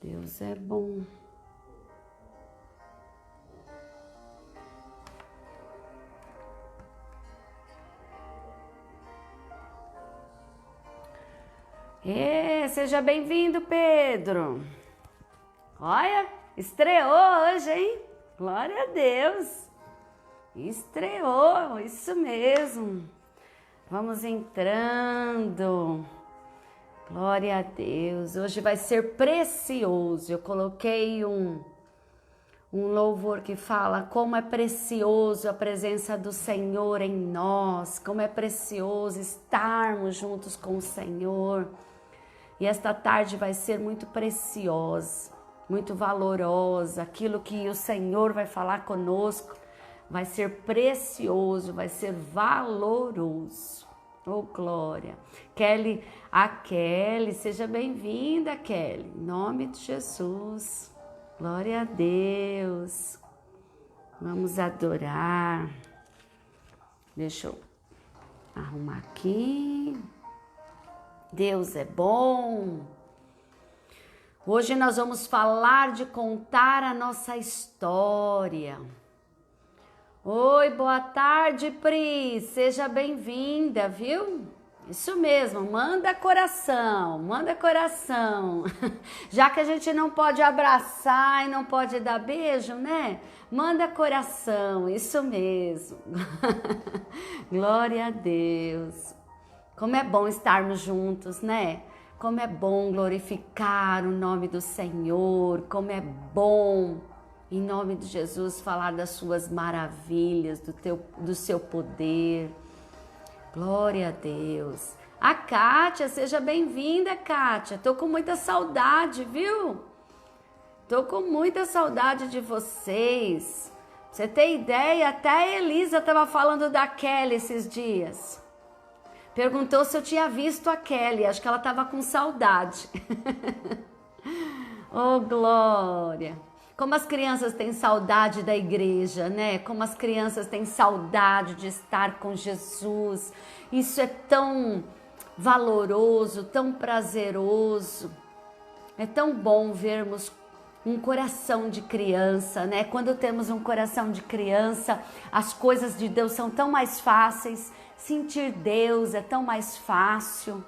Deus é bom. Seja bem-vindo, Pedro. Olha, estreou hoje, hein? Glória a Deus. Estreou, isso mesmo. Vamos entrando. Glória a Deus. Hoje vai ser precioso. Eu coloquei um louvor que fala como é precioso a presença do Senhor em nós, como é precioso estarmos juntos com o Senhor. E esta tarde vai ser muito preciosa, muito valorosa. Aquilo que o Senhor vai falar conosco vai ser precioso, vai ser valoroso. Oh, glória. Kelly, seja bem-vinda, Kelly. Em nome de Jesus. Glória a Deus. Vamos adorar. Deixa eu arrumar aqui. Deus é bom. Hoje nós vamos falar de contar a nossa história. Oi, boa tarde, Pri. Seja bem-vinda, viu? Isso mesmo, manda coração, manda coração. Já que a gente não pode abraçar e não pode dar beijo, né? Manda coração, isso mesmo. Glória a Deus. Como é bom estarmos juntos, né? Como é bom glorificar o nome do Senhor, como é bom, em nome de Jesus, falar das suas maravilhas, do seu poder. Glória a Deus. A Kátia, seja bem-vinda, Kátia. Tô com muita saudade, viu? Tô com muita saudade de vocês. Pra você ter ideia, até a Elisa tava falando da Kelly esses dias. Perguntou se eu tinha visto a Kelly, acho que ela estava com saudade. Oh, glória! Como as crianças têm saudade da igreja, né? Como as crianças têm saudade de estar com Jesus. Isso é tão valoroso, tão prazeroso. É tão bom vermos um coração de criança, né? Quando temos um coração de criança, as coisas de Deus são tão mais fáceis. Sentir Deus é tão mais fácil.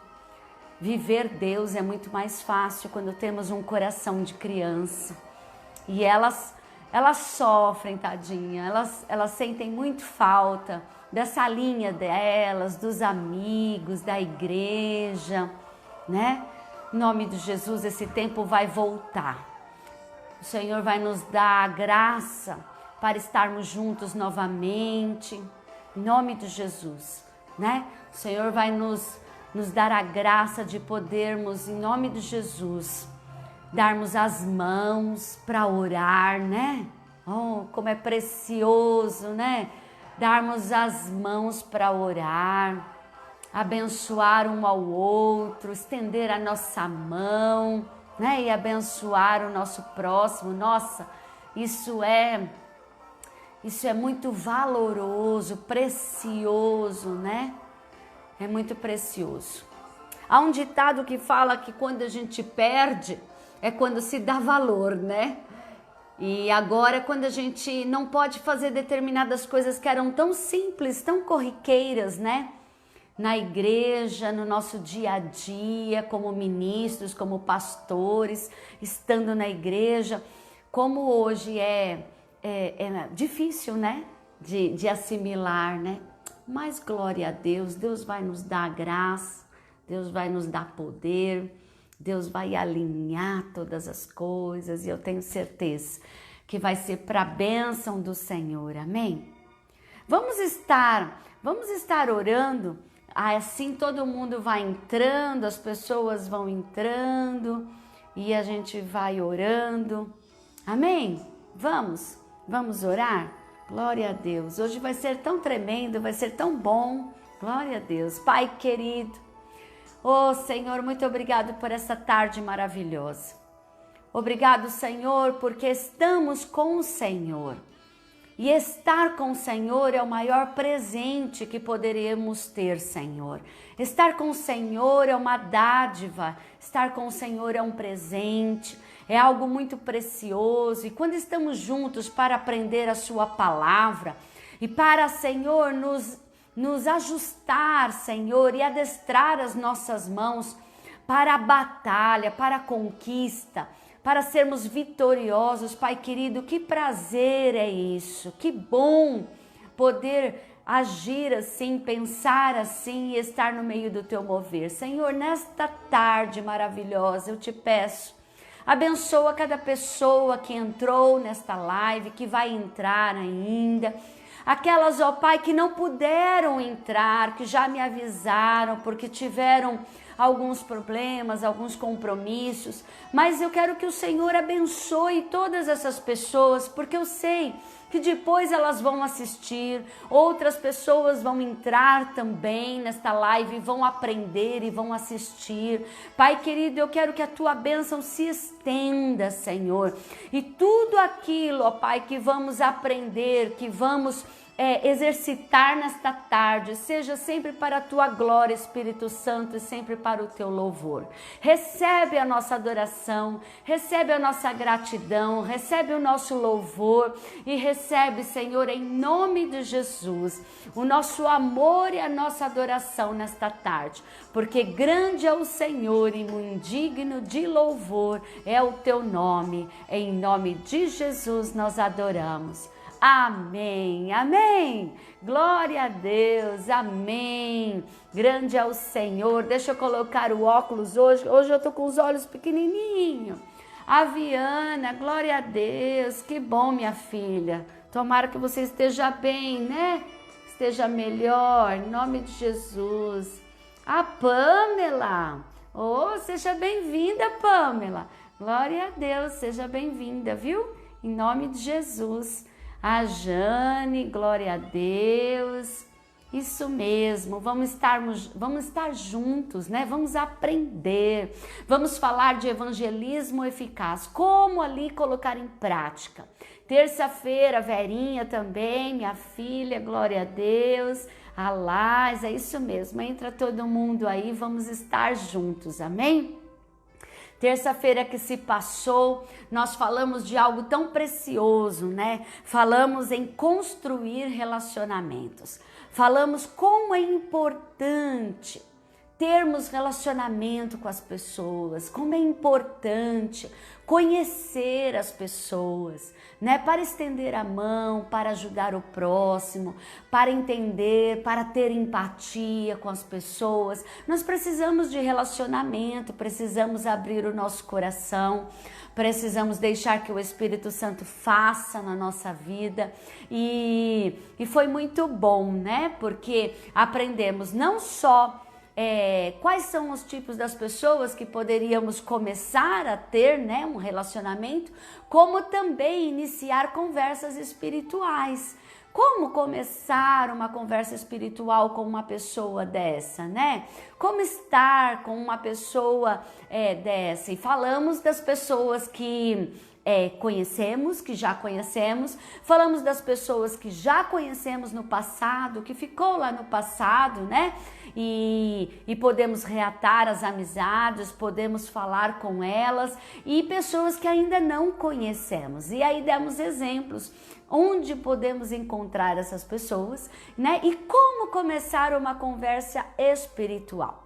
Viver Deus é muito mais fácil quando temos um coração de criança. E elas sofrem, tadinha. Elas sentem muito falta dessa linha delas, dos amigos, da igreja, né? Em nome de Jesus, esse tempo vai voltar. O Senhor vai nos dar a graça para estarmos juntos novamente. Em nome de Jesus, né? O Senhor vai nos dar a graça de podermos, em nome de Jesus, darmos as mãos para orar, né? Oh, como é precioso, né? Darmos as mãos para orar, abençoar um ao outro, estender a nossa mão, né? E abençoar o nosso próximo. Nossa, isso é muito valoroso, precioso, né? É muito precioso. Há um ditado que fala que quando a gente perde é quando se dá valor, né? E agora quando a gente não pode fazer determinadas coisas que eram tão simples, tão corriqueiras, né? Na igreja, no nosso dia a dia, como ministros, como pastores, estando na igreja, como hoje é difícil, né? De assimilar, né? Mas glória a Deus, Deus vai nos dar graça, Deus vai nos dar poder, Deus vai alinhar todas as coisas e eu tenho certeza que vai ser para a bênção do Senhor, amém? Vamos estar orando, assim todo mundo vai entrando, as pessoas vão entrando e a gente vai orando, amém? Vamos orar? Glória a Deus, hoje vai ser tão tremendo, vai ser tão bom, glória a Deus. Pai querido, oh Senhor, muito obrigado por essa tarde maravilhosa. Obrigado, Senhor, porque estamos com o Senhor. E estar com o Senhor é o maior presente que poderemos ter, Senhor. Estar com o Senhor é uma dádiva, estar com o Senhor é um presente, é algo muito precioso. E quando estamos juntos para aprender a sua palavra e para, Senhor, nos ajustar, Senhor, e adestrar as nossas mãos para a batalha, para a conquista, para sermos vitoriosos, Pai querido, que prazer é isso, que bom poder agir assim, pensar assim e estar no meio do teu mover. Senhor, nesta tarde maravilhosa, eu te peço, abençoa cada pessoa que entrou nesta live, que vai entrar ainda, aquelas, ó Pai, que não puderam entrar, que já me avisaram porque tiveram alguns problemas, alguns compromissos, mas eu quero que o Senhor abençoe todas essas pessoas, porque eu sei que depois elas vão assistir, outras pessoas vão entrar também nesta live, vão aprender e vão assistir. Pai querido, eu quero que a tua bênção se estenda, Senhor, e tudo aquilo, ó Pai, que vamos aprender, que vamos exercitar nesta tarde, seja sempre para a tua glória, Espírito Santo, e sempre para o teu louvor. Recebe a nossa adoração, recebe a nossa gratidão, recebe o nosso louvor e recebe, Senhor, em nome de Jesus, o nosso amor e a nossa adoração nesta tarde, porque grande é o Senhor e muito digno de louvor é o teu nome. Em nome de Jesus nós adoramos. Amém, amém, glória a Deus, amém, grande é o Senhor. Deixa eu colocar o óculos hoje eu tô com os olhos pequenininhos. A Viana, glória a Deus, que bom, minha filha, tomara que você esteja bem, né, esteja melhor, em nome de Jesus. A Pamela, seja bem-vinda, Pamela, glória a Deus, seja bem-vinda, viu, em nome de Jesus. A Jane, glória a Deus, isso mesmo, vamos estar juntos, né? Vamos aprender, vamos falar de evangelismo eficaz, como ali colocar em prática. Terça-feira, Verinha também, minha filha, glória a Deus, a Laz, é isso mesmo, entra todo mundo aí, vamos estar juntos, amém? Terça-feira que se passou, nós falamos de algo tão precioso, né? Falamos em construir relacionamentos. Falamos como é importante termos relacionamento com as pessoas, como é importante conhecer as pessoas, né? Para estender a mão, para ajudar o próximo, para entender, para ter empatia com as pessoas. Nós precisamos de relacionamento, precisamos abrir o nosso coração, precisamos deixar que o Espírito Santo faça na nossa vida e foi muito bom, né? Porque aprendemos não só quais são os tipos das pessoas que poderíamos começar a ter, né, um relacionamento, como também iniciar conversas espirituais. Como começar uma conversa espiritual com uma pessoa dessa, né? Como estar com uma pessoa dessa? E falamos das pessoas que conhecemos, que já conhecemos, falamos das pessoas que já conhecemos no passado, que ficou lá no passado, né? E podemos reatar as amizades, podemos falar com elas, e pessoas que ainda não conhecemos. E aí demos exemplos onde podemos encontrar essas pessoas, né? E como começar uma conversa espiritual.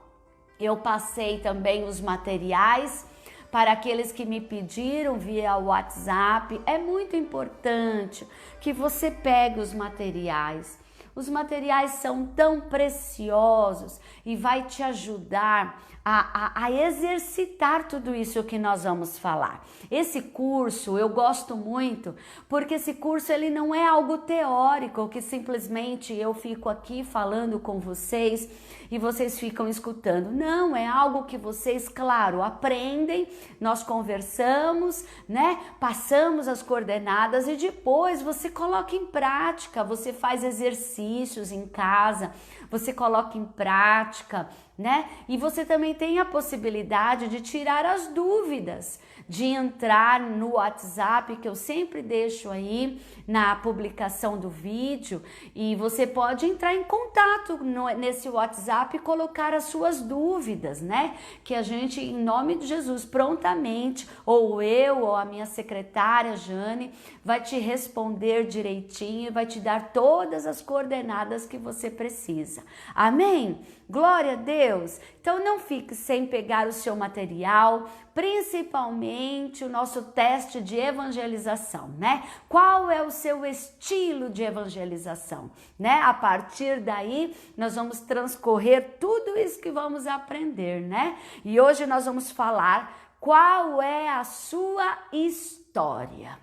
Eu passei também os materiais para aqueles que me pediram via WhatsApp. É muito importante que você pegue os materiais. Os materiais são tão preciosos e vai te ajudar a exercitar tudo isso que nós vamos falar. Esse curso eu gosto muito porque esse curso ele não é algo teórico que simplesmente eu fico aqui falando com vocês e vocês ficam escutando. Não, é algo que vocês, claro, aprendem, nós conversamos, né? Passamos as coordenadas e depois você coloca em prática, você faz exercícios em casa, você coloca em prática, né? E você também tem a possibilidade de tirar as dúvidas, de entrar no WhatsApp, que eu sempre deixo aí na publicação do vídeo, e você pode entrar em contato nesse WhatsApp e colocar as suas dúvidas, né? Que a gente, em nome de Jesus, prontamente, ou eu ou a minha secretária Jane, vai te responder direitinho, vai te dar todas as coordenadas que você precisa. Amém? Glória a Deus! Então não fique sem pegar o seu material, principalmente o nosso teste de evangelização, né? Qual é o seu estilo de evangelização, né? A partir daí, nós vamos transcorrer tudo isso que vamos aprender, né? E hoje nós vamos falar qual é a sua história.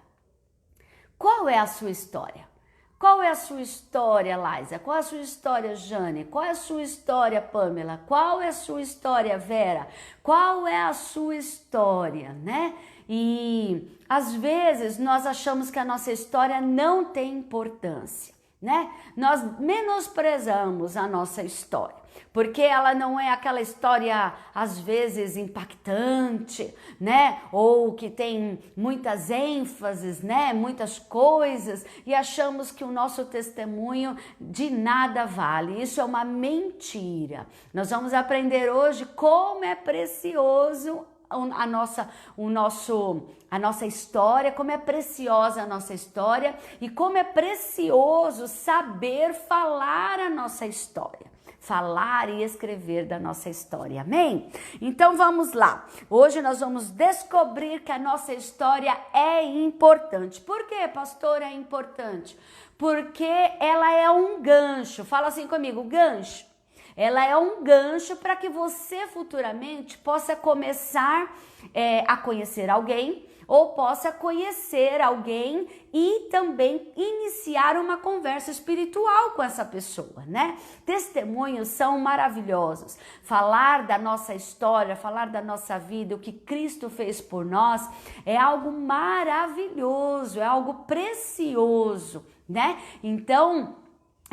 Qual é a sua história? Qual é a sua história, Laisa? Qual é a sua história, Jane? Qual é a sua história, Pamela? Qual é a sua história, Vera? Qual é a sua história, né? E às vezes nós achamos que a nossa história não tem importância, né? Nós menosprezamos a nossa história, porque ela não é aquela história às vezes impactante, né? Ou que tem muitas ênfases, né? Muitas coisas, e achamos que o nosso testemunho de nada vale. Isso é uma mentira. Nós vamos aprender hoje como é precioso a nossa história, como é preciosa a nossa história e como é precioso saber falar a nossa história. Falar e escrever da nossa história, amém? Então vamos lá, hoje nós vamos descobrir que a nossa história é importante. Por que, pastora, é importante? Porque ela é um gancho, fala assim comigo, gancho. Ela é um gancho para que você futuramente possa começar a conhecer alguém, ou possa conhecer alguém e também iniciar uma conversa espiritual com essa pessoa, né? Testemunhos são maravilhosos. Falar da nossa história, falar da nossa vida, o que Cristo fez por nós, é algo maravilhoso, é algo precioso, né? Então,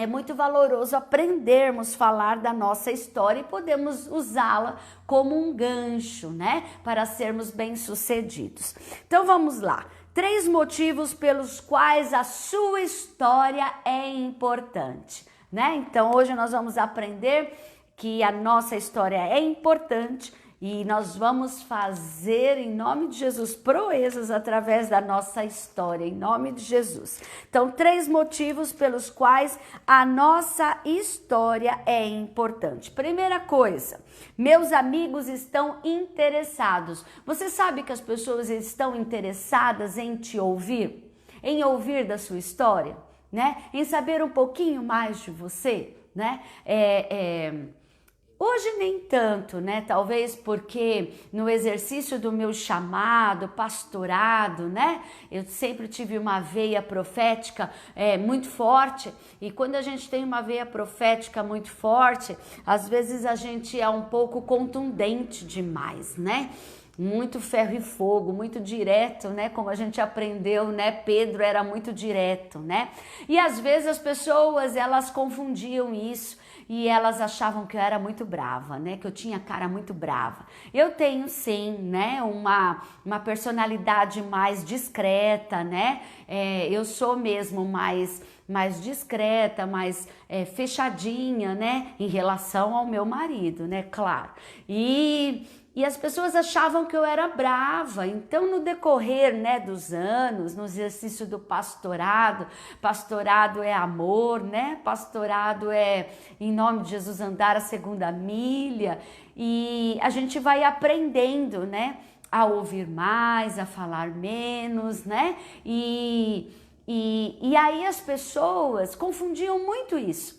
é muito valoroso aprendermos a falar da nossa história e podemos usá-la como um gancho, né? Para sermos bem-sucedidos. Então vamos lá. 3 motivos pelos quais a sua história é importante, né? Então hoje nós vamos aprender que a nossa história é importante e nós vamos fazer, em nome de Jesus, proezas através da nossa história, em nome de Jesus. Então, 3 motivos pelos quais a nossa história é importante. Primeira coisa, meus amigos estão interessados. Você sabe que as pessoas estão interessadas em te ouvir? Em ouvir da sua história, né? Em saber um pouquinho mais de você, né? Hoje nem tanto, né? Talvez porque no exercício do meu chamado, pastorado, né? Eu sempre tive uma veia profética muito forte, e quando a gente tem uma veia profética muito forte, às vezes a gente é um pouco contundente demais, né? Muito ferro e fogo, muito direto, né? Como a gente aprendeu, né? Pedro era muito direto, né? E às vezes as pessoas, elas confundiam isso e elas achavam que eu era muito brava, né? Que eu tinha cara muito brava. Eu tenho sim, né? Uma personalidade mais discreta, né? Eu sou mesmo mais discreta, mais fechadinha, né? Em relação ao meu marido, né? Claro. E as pessoas achavam que eu era brava. Então, no decorrer, né, dos anos, no exercício do pastorado é amor, né? Pastorado é, em nome de Jesus, andar a 2ª milha. E a gente vai aprendendo, né, a ouvir mais, a falar menos, né? E aí as pessoas confundiam muito isso,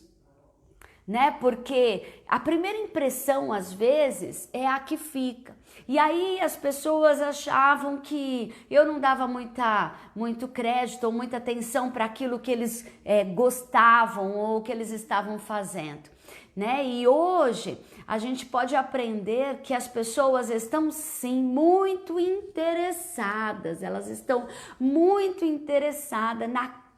né? Porque a primeira impressão, às vezes, é a que fica. E aí as pessoas achavam que eu não dava muito crédito ou muita atenção para aquilo que eles gostavam ou que eles estavam fazendo, né? E hoje a gente pode aprender que as pessoas estão sim muito interessadas, elas estão muito interessadas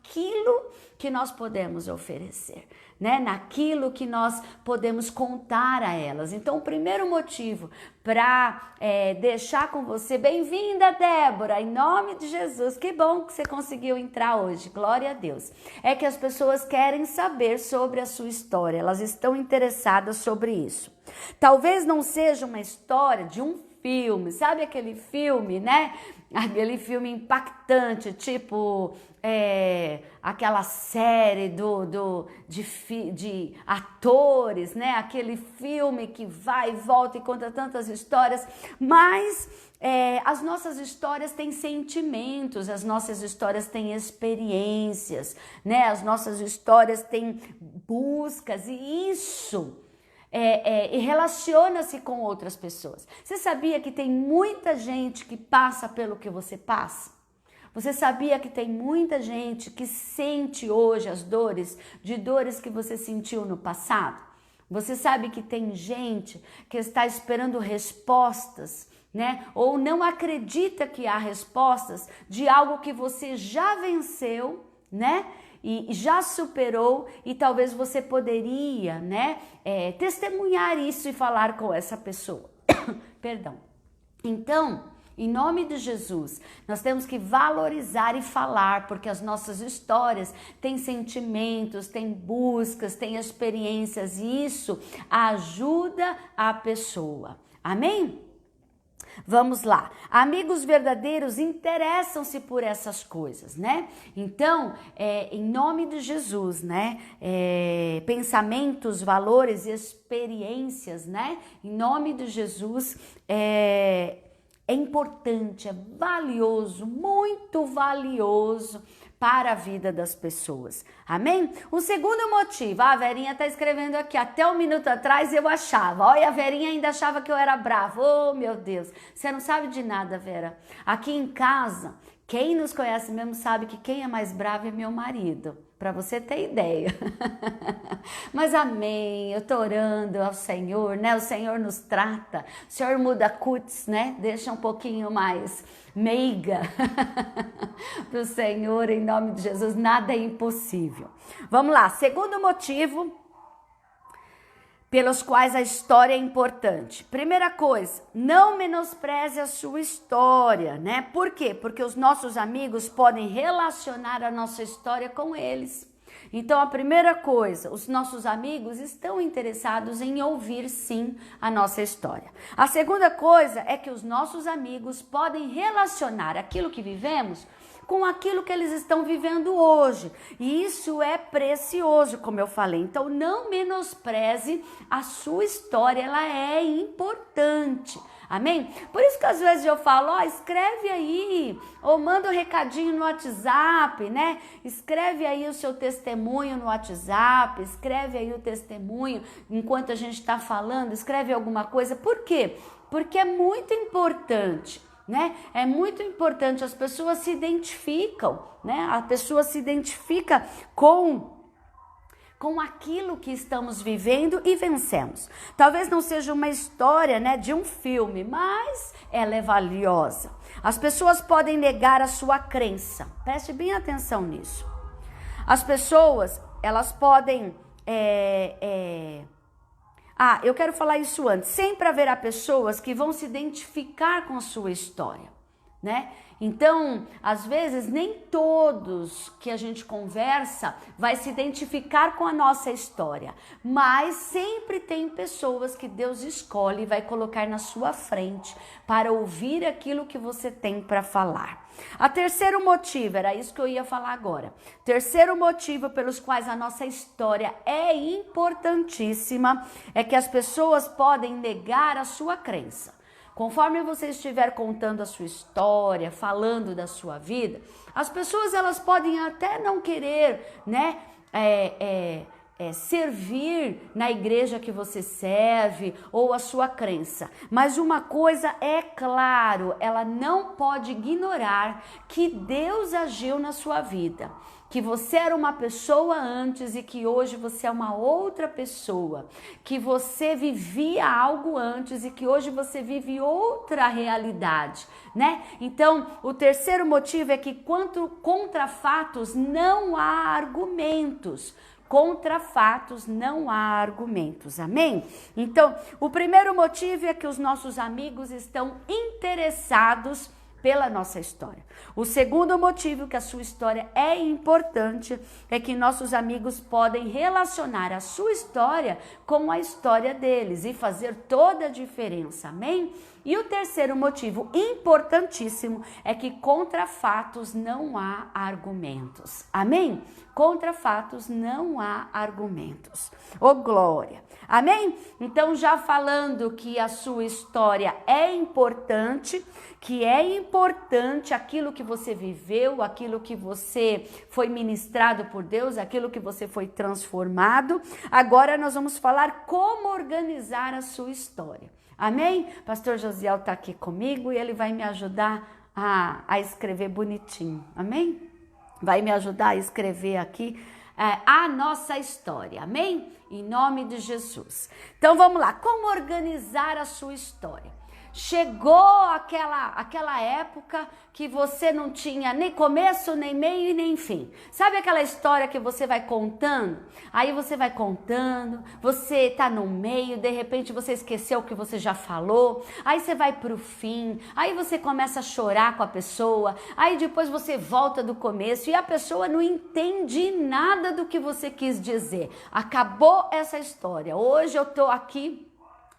naquilo que nós podemos oferecer, né? Naquilo que nós podemos contar a elas. Então, o primeiro motivo para deixar com você, bem-vinda, Débora, em nome de Jesus, que bom que você conseguiu entrar hoje, glória a Deus, é que as pessoas querem saber sobre a sua história, elas estão interessadas sobre isso. Talvez não seja uma história de um filme, sabe aquele filme, né? Aquele filme impactante, tipo aquela série de atores, né? Aquele filme que vai e volta e conta tantas histórias, mas as nossas histórias têm sentimentos, as nossas histórias têm experiências, né? As nossas histórias têm buscas, e isso e relaciona-se com outras pessoas. Você sabia que tem muita gente que passa pelo que você passa? Você sabia que tem muita gente que sente hoje as dores que você sentiu no passado? Você sabe que tem gente que está esperando respostas, né? Ou não acredita que há respostas de algo que você já venceu, né? E já superou, e talvez você poderia, né, testemunhar isso e falar com essa pessoa. Perdão. Então, em nome de Jesus, nós temos que valorizar e falar, porque as nossas histórias têm sentimentos, têm buscas, têm experiências, e isso ajuda a pessoa. Amém? Vamos lá, amigos verdadeiros interessam-se por essas coisas, né? Então, em nome de Jesus, né? Pensamentos, valores, experiências, né? Em nome de Jesus, é importante, é valioso, muito valioso para a vida das pessoas, amém? O segundo motivo, a Verinha tá escrevendo aqui, até um minuto atrás eu achava, olha, a Verinha ainda achava que eu era brava, oh meu Deus, você não sabe de nada, Vera, aqui em casa, quem nos conhece mesmo sabe que quem é mais bravo é meu marido, para você ter ideia. Mas amém, eu tô orando ao Senhor, né? O Senhor nos trata, o Senhor muda cutis, né? Deixa um pouquinho mais meiga pro Senhor, em nome de Jesus, nada é impossível. Vamos lá, segundo motivo pelos quais a história é importante. Primeira coisa, não menospreze a sua história, né? Por quê? Porque os nossos amigos podem relacionar a nossa história com eles. Então, a primeira coisa, os nossos amigos estão interessados em ouvir, sim, a nossa história. A segunda coisa é que os nossos amigos podem relacionar aquilo que vivemos com aquilo que eles estão vivendo hoje. E isso é precioso, como eu falei. Então, não menospreze a sua história, ela é importante. Amém? Por isso que às vezes eu falo, escreve aí, ou manda um recadinho no WhatsApp, né? Escreve aí o seu testemunho no WhatsApp, escreve aí o testemunho enquanto a gente está falando, escreve alguma coisa. Por quê? Porque é muito importante. Né? É muito importante, as pessoas se identificam, né? A pessoa se identifica com aquilo que estamos vivendo e vencemos. Talvez não seja uma história, né, de um filme, mas ela é valiosa. As pessoas podem negar a sua crença. Preste bem atenção nisso. As pessoas, elas podem eu quero falar isso antes. Sempre haverá pessoas que vão se identificar com a sua história, né? Então, às vezes, nem todos que a gente conversa vai se identificar com a nossa história, mas sempre tem pessoas que Deus escolhe e vai colocar na sua frente para ouvir aquilo que você tem para falar. A terceiro motivo, era isso que eu ia falar agora. Terceiro motivo pelos quais a nossa história é importantíssima é que as pessoas podem negar a sua crença. Conforme você estiver contando a sua história, falando da sua vida, as pessoas elas podem até não querer, né, servir na igreja que você serve ou a sua crença. Mas uma coisa é claro, ela não pode ignorar que Deus agiu na sua vida. Que você era uma pessoa antes e que hoje você é uma outra pessoa. Que você vivia algo antes e que hoje você vive outra realidade, né? Então, o terceiro motivo é que contra fatos não há argumentos. Contra fatos não há argumentos, amém? Então, o primeiro motivo é que os nossos amigos estão interessados pela nossa história. O segundo motivo que a sua história é importante é que nossos amigos podem relacionar a sua história com a história deles e fazer toda a diferença, amém? E o terceiro motivo importantíssimo é que contra fatos não há argumentos, amém? Contra fatos não há argumentos. Ô glória, amém? Então já falando que a sua história é importante, que é importante aquilo que você viveu, aquilo que você foi ministrado por Deus, aquilo que você foi transformado. Agora nós vamos falar como organizar a sua história. Amém? Pastor Josiel está aqui comigo e ele vai me ajudar a escrever bonitinho. Amém? Vai me ajudar a escrever aqui a nossa história. Amém? Em nome de Jesus. Então vamos lá. Como organizar a sua história? Chegou aquela época que você não tinha nem começo, nem meio e nem fim. Sabe aquela história que você vai contando? Aí você vai contando, você tá no meio, de repente você esqueceu o que você já falou, aí você vai pro fim, aí você começa a chorar com a pessoa, aí depois você volta do começo e a pessoa não entende nada do que você quis dizer. Acabou essa história. Hoje eu tô aqui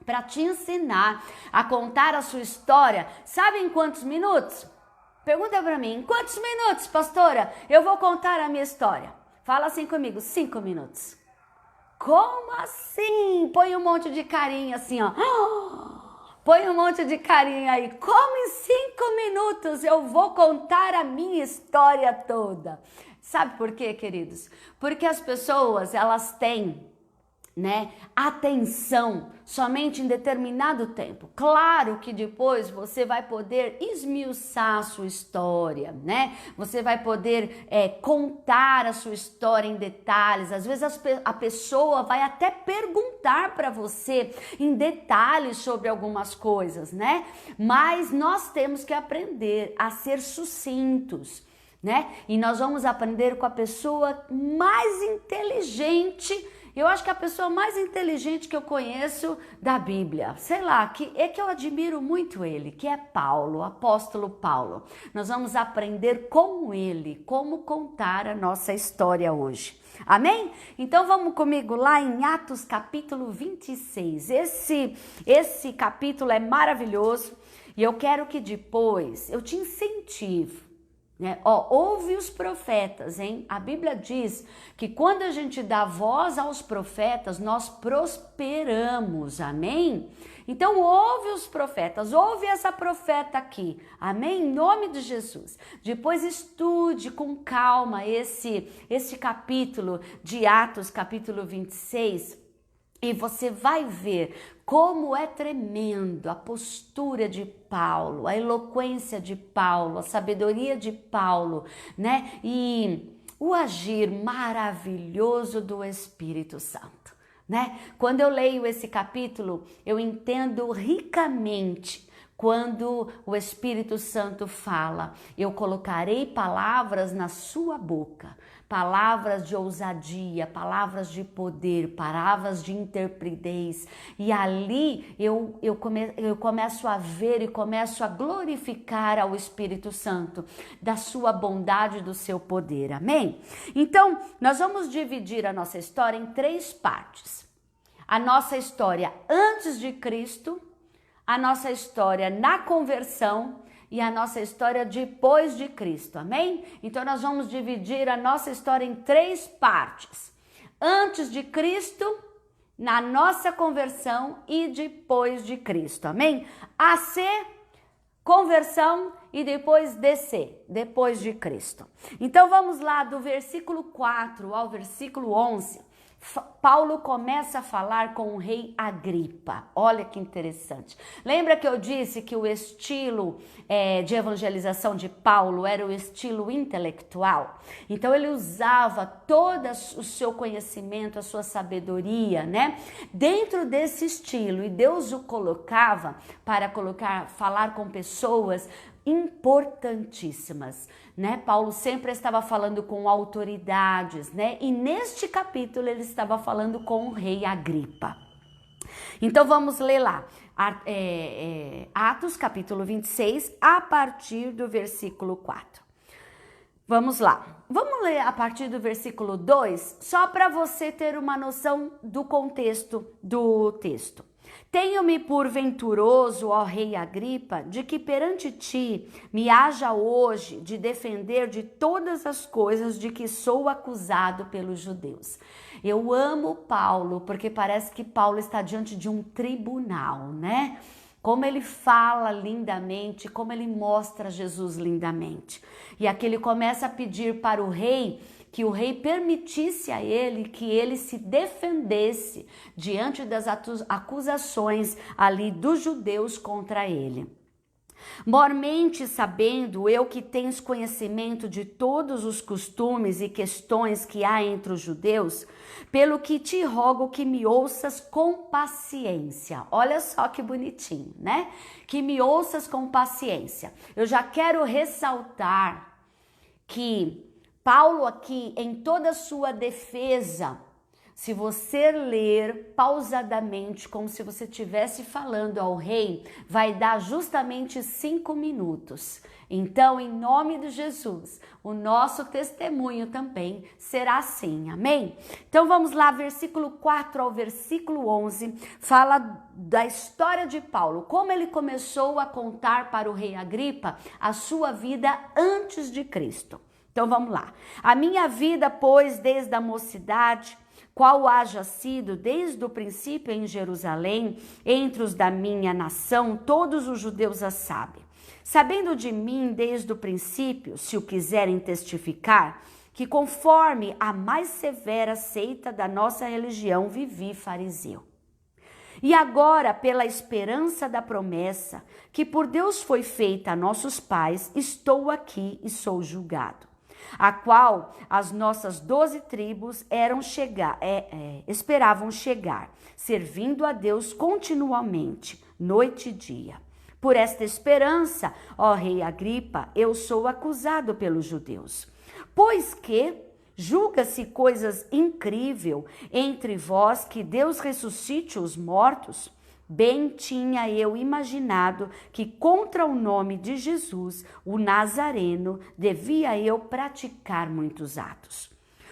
para te ensinar a contar a sua história. Sabe em quantos minutos? Pergunta para mim, em quantos minutos, pastora, eu vou contar a minha história? Fala assim comigo, 5 minutos. Como assim? Põe um monte de carinha assim, ó. Põe um monte de carinha aí. Como em 5 minutos eu vou contar a minha história toda? Sabe por quê, queridos? Porque as pessoas, elas têm atenção somente em determinado tempo. Claro que depois você vai poder esmiuçar a sua história, né? Você vai poder contar a sua história em detalhes. Às vezes a pessoa vai até perguntar para você em detalhes sobre algumas coisas, né? Mas nós temos que aprender a ser sucintos, né? E nós vamos aprender com a pessoa mais inteligente. Eu acho que a pessoa mais inteligente que eu conheço da Bíblia, sei lá, que eu admiro muito ele, que é Paulo, o apóstolo Paulo. Nós vamos aprender com ele, como contar a nossa história hoje. Amém? Então vamos comigo lá em Atos capítulo 26. Esse capítulo é maravilhoso e eu quero que depois eu te incentivo. Ouve os profetas, hein? A Bíblia diz que quando a gente dá voz aos profetas, nós prosperamos, amém? Então ouve os profetas, ouve essa profeta aqui, amém? Em nome de Jesus. Depois estude com calma esse capítulo de Atos, capítulo 26, e você vai ver como é tremendo a postura de Paulo, a eloquência de Paulo, a sabedoria de Paulo, né? E o agir maravilhoso do Espírito Santo, né? Quando eu leio esse capítulo, eu entendo ricamente quando o Espírito Santo fala: eu colocarei palavras na sua boca, palavras de ousadia, palavras de poder, palavras de interpretez. E ali eu começo a ver e começo a glorificar ao Espírito Santo da sua bondade e do seu poder. Amém? Então, nós vamos dividir a nossa história em 3 partes. A nossa história antes de Cristo, a nossa história na conversão e a nossa história depois de Cristo, amém? Então nós vamos dividir a nossa história em 3 partes. Antes de Cristo, na nossa conversão e depois de Cristo, amém? AC, conversão e depois DC, depois de Cristo. Então vamos lá do versículo 4 ao versículo 11. Paulo começa a falar com o rei Agripa. Olha que interessante. Lembra que eu disse que o estilo de evangelização de Paulo era o estilo intelectual? Então ele usava todo o seu conhecimento, a sua sabedoria, né? Dentro desse estilo, e Deus o colocava para falar com pessoas importantíssimas, né? Paulo sempre estava falando com autoridades, né? E neste capítulo ele estava falando com o rei Agripa. Então vamos ler lá, Atos capítulo 26, a partir do versículo 4. Vamos lá, vamos ler a partir do versículo 2, só para você ter uma noção do contexto do texto. Tenho-me por venturoso, ó rei Agripa, de que perante ti me haja hoje de defender de todas as coisas de que sou acusado pelos judeus. Eu amo Paulo, porque parece que Paulo está diante de um tribunal, né? Como ele fala lindamente, como ele mostra Jesus lindamente. E aqui ele começa a pedir para o rei que o rei permitisse a ele que ele se defendesse diante das acusações ali dos judeus contra ele. Mormente sabendo eu que tens conhecimento de todos os costumes e questões que há entre os judeus, pelo que te rogo que me ouças com paciência. Olha só que bonitinho, né? Que me ouças com paciência. Eu já quero ressaltar que Paulo aqui, em toda a sua defesa, se você ler pausadamente, como se você estivesse falando ao rei, vai dar justamente 5 minutos. Então, em nome de Jesus, o nosso testemunho também será assim, amém? Então vamos lá, versículo 4 ao versículo 11, fala da história de Paulo, como ele começou a contar para o rei Agripa a sua vida antes de Cristo. Então vamos lá. A minha vida, pois, desde a mocidade, qual haja sido desde o princípio em Jerusalém, entre os da minha nação, todos os judeus a sabem. Sabendo de mim desde o princípio, se o quiserem testificar, que conforme a mais severa seita da nossa religião vivi fariseu. E agora, pela esperança da promessa, que por Deus foi feita a nossos pais, estou aqui e sou julgado, a qual as nossas 12 tribos esperavam chegar, servindo a Deus continuamente, noite e dia. Por esta esperança, ó rei Agripa, eu sou acusado pelos judeus, pois que julga-se coisas incríveis entre vós que Deus ressuscite os mortos. Bem tinha eu imaginado que contra o nome de Jesus, o Nazareno, devia eu praticar muitos atos.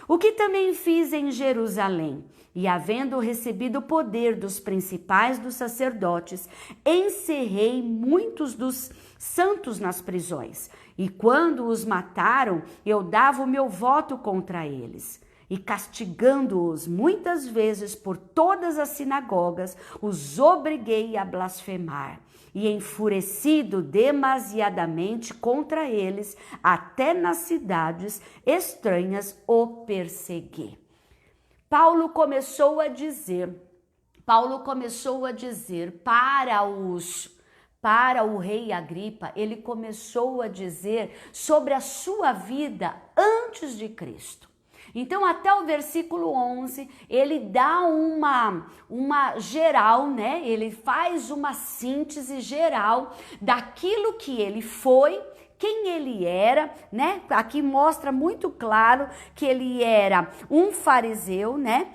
O que também fiz em Jerusalém, e havendo recebido o poder dos principais dos sacerdotes, encerrei muitos dos santos nas prisões, e quando os mataram, eu dava o meu voto contra eles. E castigando-os muitas vezes por todas as sinagogas, os obriguei a blasfemar. E enfurecido demasiadamente contra eles, até nas cidades estranhas o persegui. Paulo começou a dizer para o rei Agripa, ele começou a dizer sobre a sua vida antes de Cristo. Então, até o versículo 11, ele dá uma geral, né? Ele faz uma síntese geral daquilo que ele foi, quem ele era, né? Aqui mostra muito claro que ele era um fariseu, né?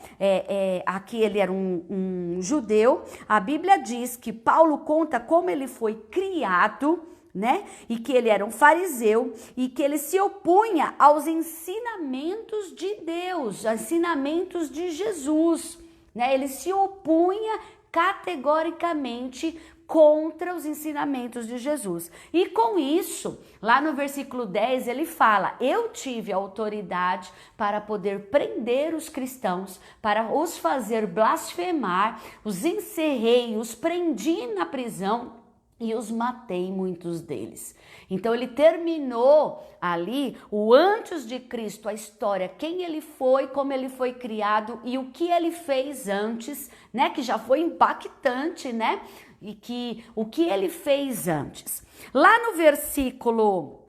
Aqui ele era um judeu. A Bíblia diz que Paulo conta como ele foi criado, né? E que ele era um fariseu e que ele se opunha aos ensinamentos de Deus, ensinamentos de Jesus, né? Ele se opunha categoricamente contra os ensinamentos de Jesus. E com isso, lá no versículo 10, ele fala: eu tive autoridade para poder prender os cristãos, para os fazer blasfemar, os encerrei, os prendi na prisão, e os matei muitos deles. Então ele terminou ali o antes de Cristo, a história, quem ele foi, como ele foi criado e o que ele fez antes, né, que já foi impactante, né? E que o que ele fez antes. Lá no versículo,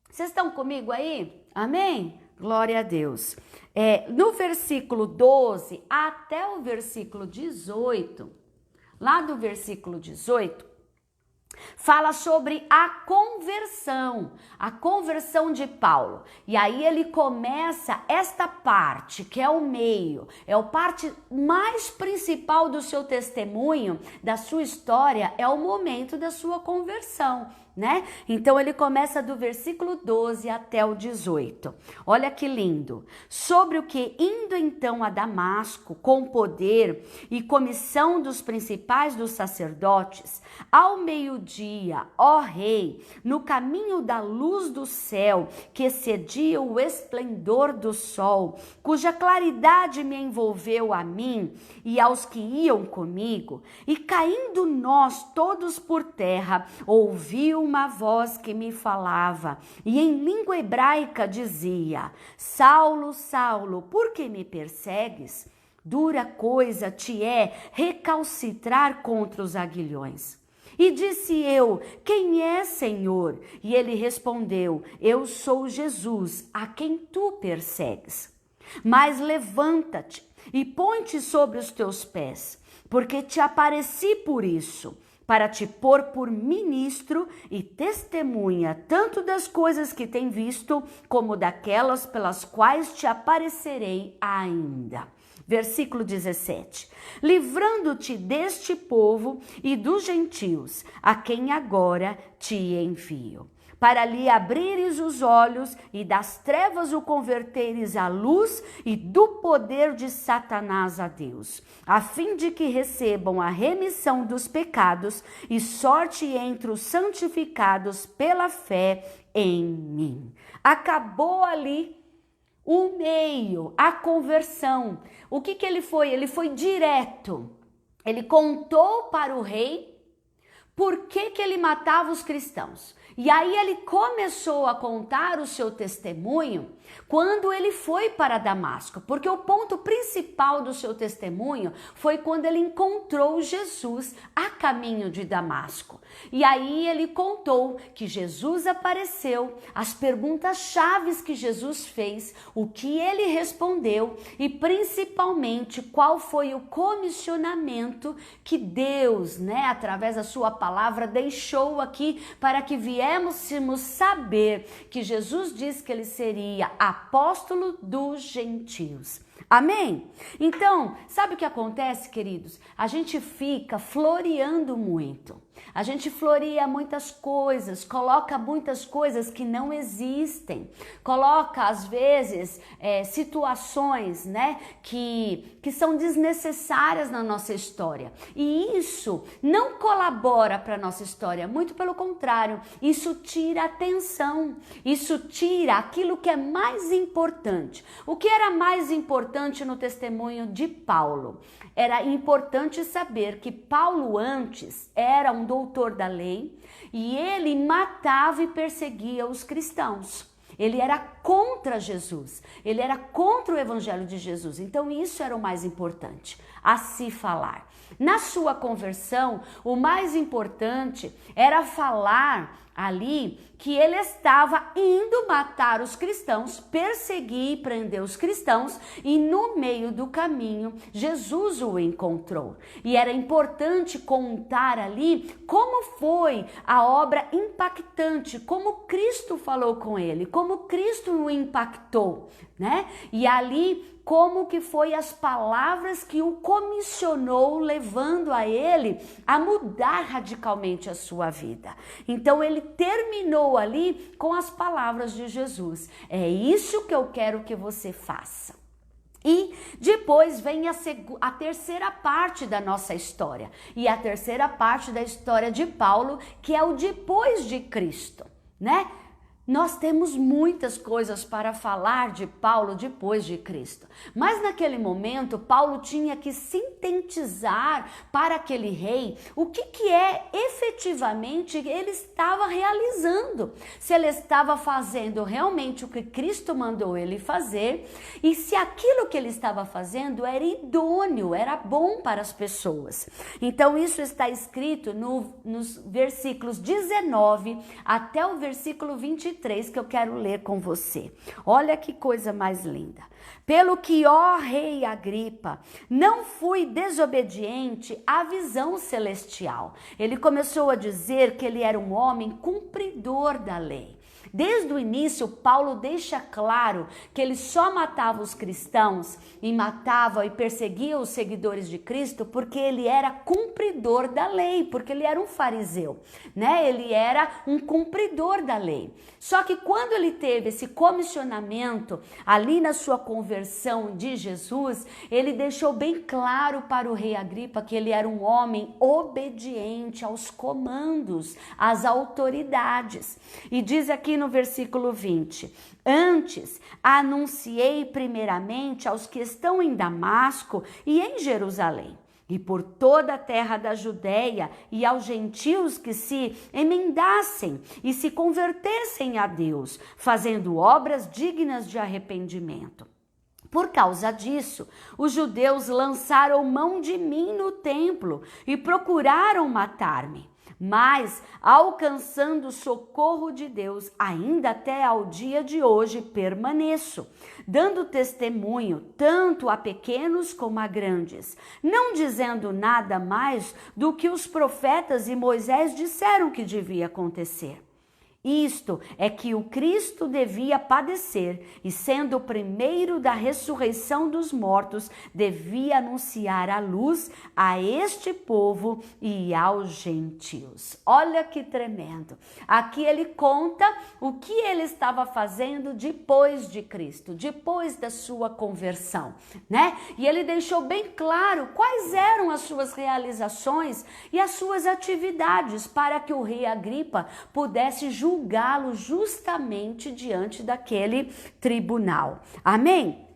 vocês estão comigo aí? Amém? Glória a Deus. No versículo 12 até o versículo 18, lá do versículo 18, fala sobre a conversão de Paulo. E aí ele começa esta parte, que é o meio, é a parte mais principal do seu testemunho, da sua história, é o momento da sua conversão, né? Então ele começa do versículo 12 até o 18. Olha que lindo. Sobre o que, indo então a Damasco com poder e comissão dos principais dos sacerdotes, ao meio-dia, ó rei, no caminho da luz do céu, que excedia o esplendor do sol, cuja claridade me envolveu a mim e aos que iam comigo, e caindo nós todos por terra, ouvi uma voz que me falava, e em língua hebraica dizia: Saulo, Saulo, por que me persegues? Dura coisa te é recalcitrar contra os aguilhões. E disse eu: quem é, Senhor? E ele respondeu: eu sou Jesus, a quem tu persegues. Mas levanta-te e põe-te sobre os teus pés, porque te apareci por isso, para te pôr por ministro e testemunha tanto das coisas que tem visto, como daquelas pelas quais te aparecerei ainda. Versículo 17. Livrando-te deste povo e dos gentios, a quem agora te envio, para lhe abrires os olhos e das trevas o converteres à luz e do poder de Satanás a Deus, a fim de que recebam a remissão dos pecados e sorte entre os santificados pela fé em mim. Acabou ali o meio, a conversão. O que ele foi? Ele foi direto. Ele contou para o rei por que ele matava os cristãos. E aí ele começou a contar o seu testemunho quando ele foi para Damasco, porque o ponto principal do seu testemunho foi quando ele encontrou Jesus a caminho de Damasco. E aí ele contou que Jesus apareceu, as perguntas chaves que Jesus fez, o que ele respondeu e principalmente qual foi o comissionamento que Deus, né, através da sua palavra, deixou aqui para que viéssemos saber que Jesus disse que ele seria apóstolo dos gentios. Amém? Então, sabe o que acontece, queridos? A gente fica floreando muito. A gente floreia muitas coisas, coloca muitas coisas que não existem. Coloca, às vezes, situações, né, que são desnecessárias na nossa história. E isso não colabora para a nossa história, muito pelo contrário. Isso tira atenção, isso tira aquilo que é mais importante. O que era mais importante no testemunho de Paulo? Era importante saber que Paulo antes era um doutor da lei e ele matava e perseguia os cristãos. Ele era contra Jesus, ele era contra o evangelho de Jesus. Então isso era o mais importante a se falar. Na sua conversão, o mais importante era falar ali que ele estava indo matar os cristãos, perseguir e prender os cristãos, e no meio do caminho Jesus o encontrou. E era importante contar ali como foi a obra impactante, como Cristo falou com ele, como Cristo o impactou, né? E ali como que foi as palavras que o comissionou, levando a ele a mudar radicalmente a sua vida. Então ele terminou ali com as palavras de Jesus. É isso que eu quero que você faça. E depois vem a terceira parte da nossa história. E a terceira parte da história de Paulo, que é o depois de Cristo, né? Nós temos muitas coisas para falar de Paulo depois de Cristo, mas naquele momento Paulo tinha que sintetizar para aquele rei o que é efetivamente ele estava realizando, se ele estava fazendo realmente o que Cristo mandou ele fazer e se aquilo que ele estava fazendo era idôneo, era bom para as pessoas. Então isso está escrito nos versículos 19 até o versículo 23, que eu quero ler com você. Olha que coisa mais linda. Pelo que, ó rei Agripa, não fui desobediente à visão celestial. Ele começou a dizer que ele era um homem cumpridor da lei. Desde o início, Paulo deixa claro que ele só matava os cristãos e matava e perseguia os seguidores de Cristo porque ele era cumpridor da lei, porque ele era um fariseu, né? Ele era um cumpridor da lei. Só que quando ele teve esse comissionamento ali na sua conversão de Jesus, ele deixou bem claro para o rei Agripa que ele era um homem obediente aos comandos, às autoridades. E diz aqui no versículo 20: antes anunciei primeiramente aos que estão em Damasco e em Jerusalém, e por toda a terra da Judéia, e aos gentios que se emendassem e se convertessem a Deus, fazendo obras dignas de arrependimento. Por causa disso, os judeus lançaram mão de mim no templo e procuraram matar-me. Mas, alcançando o socorro de Deus, ainda até ao dia de hoje permaneço, dando testemunho tanto a pequenos como a grandes, não dizendo nada mais do que os profetas e Moisés disseram que devia acontecer. Isto é que o Cristo devia padecer e, sendo o primeiro da ressurreição dos mortos, devia anunciar a luz a este povo e aos gentios. Olha que tremendo. Aqui ele conta o que ele estava fazendo depois de Cristo, depois da sua conversão, né? E ele deixou bem claro quais eram as suas realizações e as suas atividades para que o rei Agripa pudesse julgá-lo justamente diante daquele tribunal. Amém?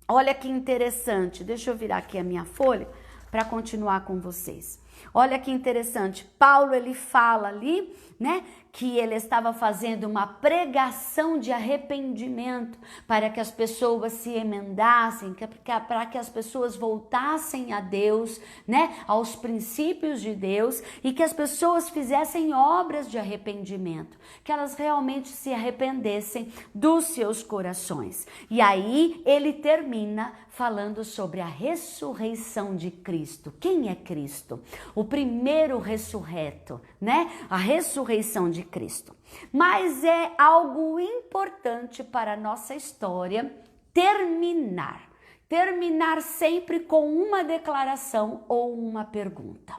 Olha que interessante. Deixa eu virar aqui a minha folha para continuar com vocês. Olha que interessante. Paulo, ele fala ali, né, que ele estava fazendo uma pregação de arrependimento para que as pessoas se emendassem, para que as pessoas voltassem a Deus, né, aos princípios de Deus, e que as pessoas fizessem obras de arrependimento, que elas realmente se arrependessem dos seus corações. E aí ele termina falando sobre a ressurreição de Cristo. Quem é Cristo? O primeiro ressurreto, né? A ressurreição de Cristo. Mas é algo importante para a nossa história terminar sempre com uma declaração ou uma pergunta.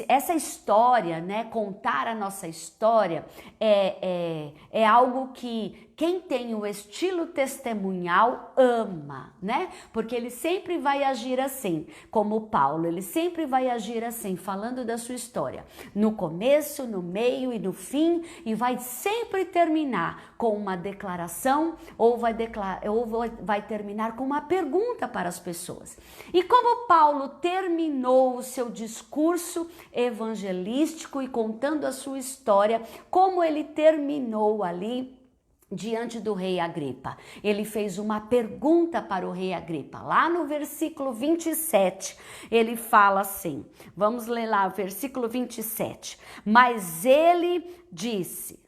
Essa história, né, contar a nossa história é algo que quem tem o estilo testemunhal ama, né? Porque ele sempre vai agir assim, como Paulo, ele sempre vai agir assim, falando da sua história, no começo, no meio e no fim, e vai sempre terminar com uma declaração ou vai terminar com uma pergunta para as pessoas. E como Paulo terminou o seu discurso evangelístico e contando a sua história, como ele terminou ali diante do rei Agripa. Ele fez uma pergunta para o rei Agripa. Lá no versículo 27, ele fala assim, vamos ler lá o versículo 27. Mas ele disse,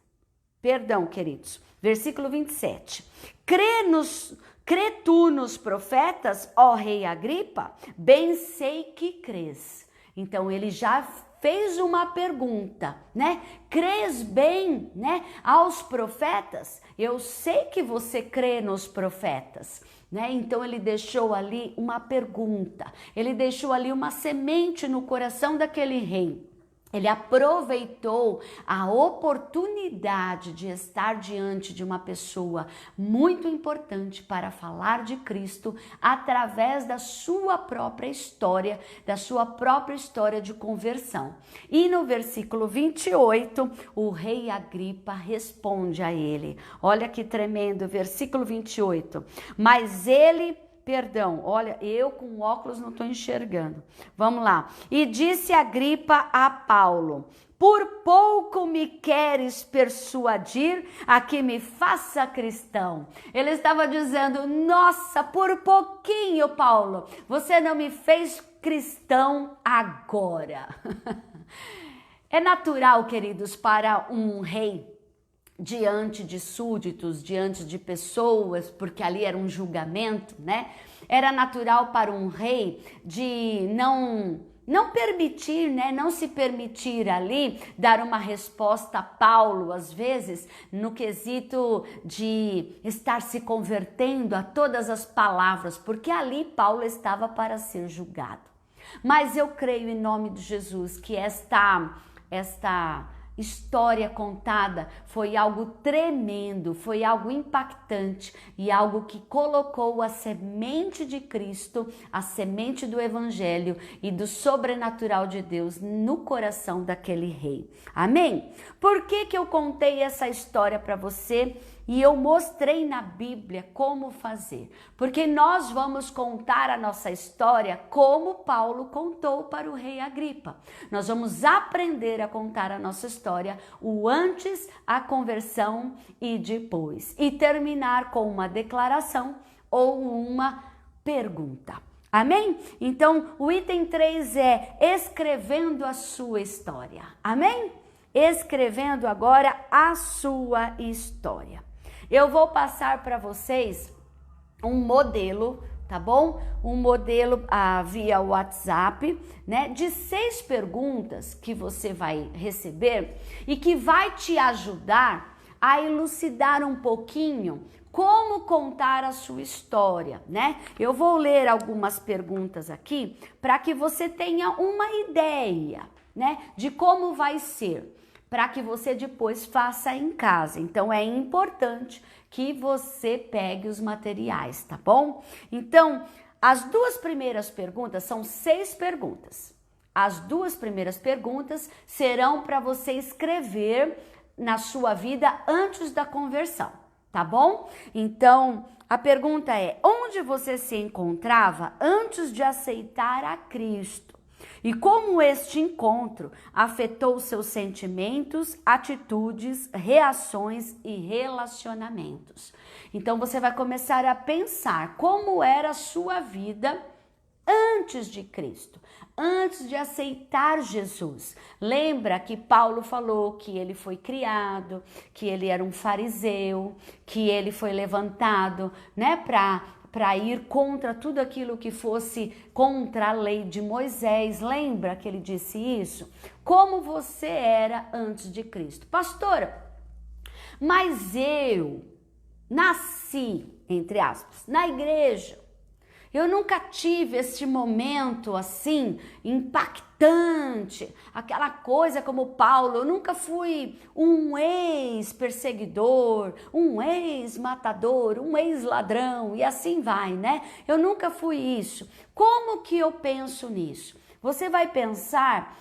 versículo 27. Crê tu nos profetas, ó rei Agripa? Bem sei que crês. Então ele já fez uma pergunta, né? Crês bem, né, aos profetas? Eu sei que você crê nos profetas, né? Então ele deixou ali uma pergunta, ele deixou ali uma semente no coração daquele rei. Ele aproveitou a oportunidade de estar diante de uma pessoa muito importante para falar de Cristo através da sua própria história de conversão. E no versículo 28, o rei Agripa responde a ele. Olha que tremendo, versículo 28. Olha, eu com óculos não estou enxergando. Vamos lá. E disse Agripa a Paulo: por pouco me queres persuadir a que me faça cristão. Ele estava dizendo: nossa, por pouquinho, Paulo, você não me fez cristão agora. É natural, queridos, para um rei, diante de súditos, diante de pessoas, porque ali era um julgamento, né? Era natural para um rei de não permitir, né? Não se permitir ali dar uma resposta a Paulo, às vezes, no quesito de estar se convertendo a todas as palavras, porque ali Paulo estava para ser julgado. Mas eu creio em nome de Jesus que esta história contada foi algo tremendo, foi algo impactante e algo que colocou a semente de Cristo, a semente do Evangelho e do sobrenatural de Deus no coração daquele rei. Amém? Por que eu contei essa história para você? E eu mostrei na Bíblia como fazer, porque nós vamos contar a nossa história como Paulo contou para o rei Agripa. Nós vamos aprender a contar a nossa história, o antes, a conversão e depois. E terminar com uma declaração ou uma pergunta. Amém? Então, o item 3 é escrevendo a sua história. Amém? Escrevendo agora a sua história. Eu vou passar para vocês um modelo, tá bom? Um modelo via WhatsApp, né? De 6 perguntas que você vai receber e que vai te ajudar a elucidar um pouquinho como contar a sua história, né? Eu vou ler algumas perguntas aqui para que você tenha uma ideia, né? De como vai ser, para que você depois faça em casa. Então, é importante que você pegue os materiais, tá bom? Então, as 2 primeiras perguntas são 6 perguntas. As 2 primeiras perguntas serão para você escrever na sua vida antes da conversão, tá bom? Então, a pergunta é: onde você se encontrava antes de aceitar a Cristo? E como este encontro afetou seus sentimentos, atitudes, reações e relacionamentos. Então você vai começar a pensar como era a sua vida antes de Cristo, antes de aceitar Jesus. Lembra que Paulo falou que ele foi criado, que ele era um fariseu, que ele foi levantado, né, para ir contra tudo aquilo que fosse contra a lei de Moisés. Lembra que ele disse isso? Como você era antes de Cristo? Pastora, mas eu nasci, entre aspas, na igreja. Eu nunca tive esse momento assim impactante, aquela coisa como Paulo. Eu nunca fui um ex-perseguidor, um ex-matador, um ex-ladrão e assim vai, né? Eu nunca fui isso. Como que eu penso nisso? Você vai pensar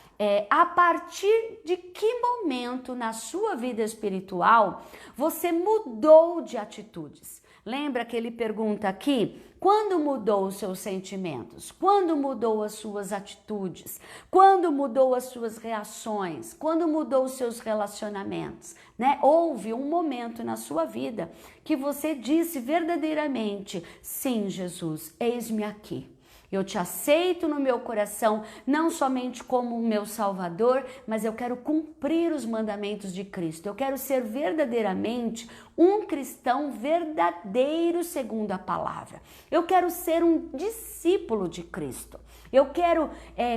a partir de que momento na sua vida espiritual você mudou de atitudes. Lembra que ele pergunta aqui, quando mudou os seus sentimentos? Quando mudou as suas atitudes? Quando mudou as suas reações? Quando mudou os seus relacionamentos? Né? Houve um momento na sua vida que você disse verdadeiramente, sim, Jesus, eis-me aqui. Eu te aceito no meu coração, não somente como o meu Salvador, mas eu quero cumprir os mandamentos de Cristo. Eu quero ser verdadeiramente um cristão verdadeiro segundo a palavra. Eu quero ser um discípulo de Cristo. Eu quero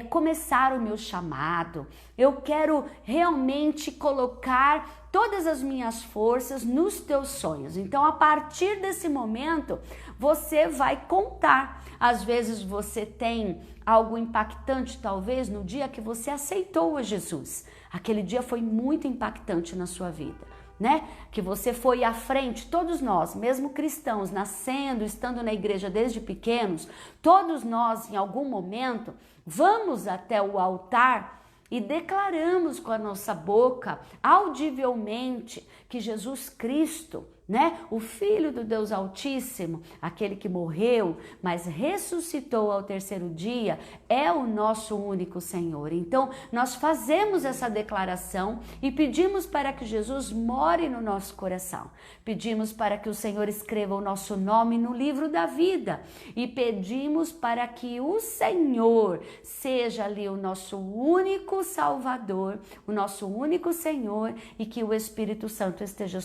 começar o meu chamado. Eu quero realmente colocar todas as minhas forças nos teus sonhos. Então, a partir desse momento, você vai contar. Às vezes você tem algo impactante, talvez, no dia que você aceitou a Jesus. Aquele dia foi muito impactante na sua vida, né? Que você foi à frente, todos nós, mesmo cristãos, nascendo, estando na igreja desde pequenos, todos nós, em algum momento, vamos até o altar e declaramos com a nossa boca, audivelmente, que Jesus Cristo, né, o Filho do Deus Altíssimo, aquele que morreu, mas ressuscitou ao terceiro dia, é o nosso único Senhor. Então, nós fazemos essa declaração e pedimos para que Jesus more no nosso coração. Pedimos para que o Senhor escreva o nosso nome no livro da vida e pedimos para que o Senhor seja ali o nosso único Salvador, o nosso único Senhor, e que o Espírito Santo esteja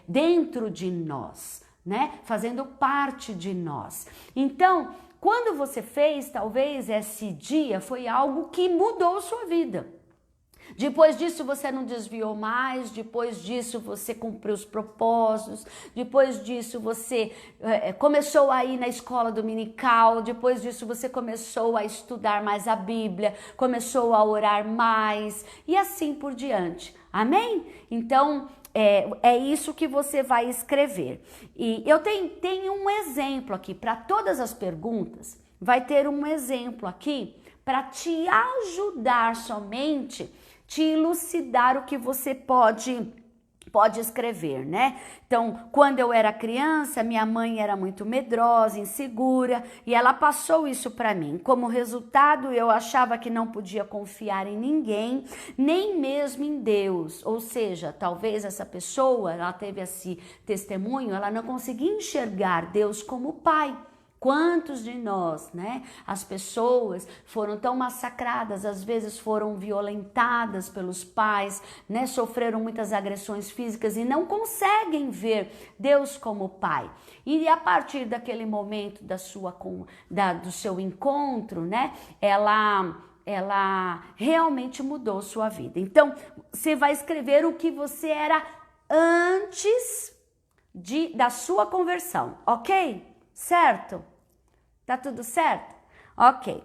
dentro de nós, né? Fazendo parte de nós. Então, quando você fez, talvez esse dia foi algo que mudou sua vida. Depois disso você não desviou mais, depois disso você cumpriu os propósitos, depois disso você começou a ir na escola dominical, depois disso você começou a estudar mais a Bíblia, começou a orar mais e assim por diante. Amém? Então, é isso que você vai escrever. E eu tenho um exemplo aqui para todas as perguntas, vai ter um exemplo aqui para te ajudar somente, te elucidar o que você pode escrever, né? Então, quando eu era criança, minha mãe era muito medrosa, insegura, e ela passou isso para mim. Como resultado, eu achava que não podia confiar em ninguém, nem mesmo em Deus. Ou seja, talvez essa pessoa, ela teve esse testemunho, ela não conseguia enxergar Deus como Pai. Quantos de nós, né? As pessoas foram tão massacradas, às vezes foram violentadas pelos pais, né? Sofreram muitas agressões físicas e não conseguem ver Deus como Pai. E a partir daquele momento do seu encontro, né? Ela realmente mudou sua vida. Então, você vai escrever o que você era antes da sua conversão, ok? Certo? Tá tudo certo? Ok.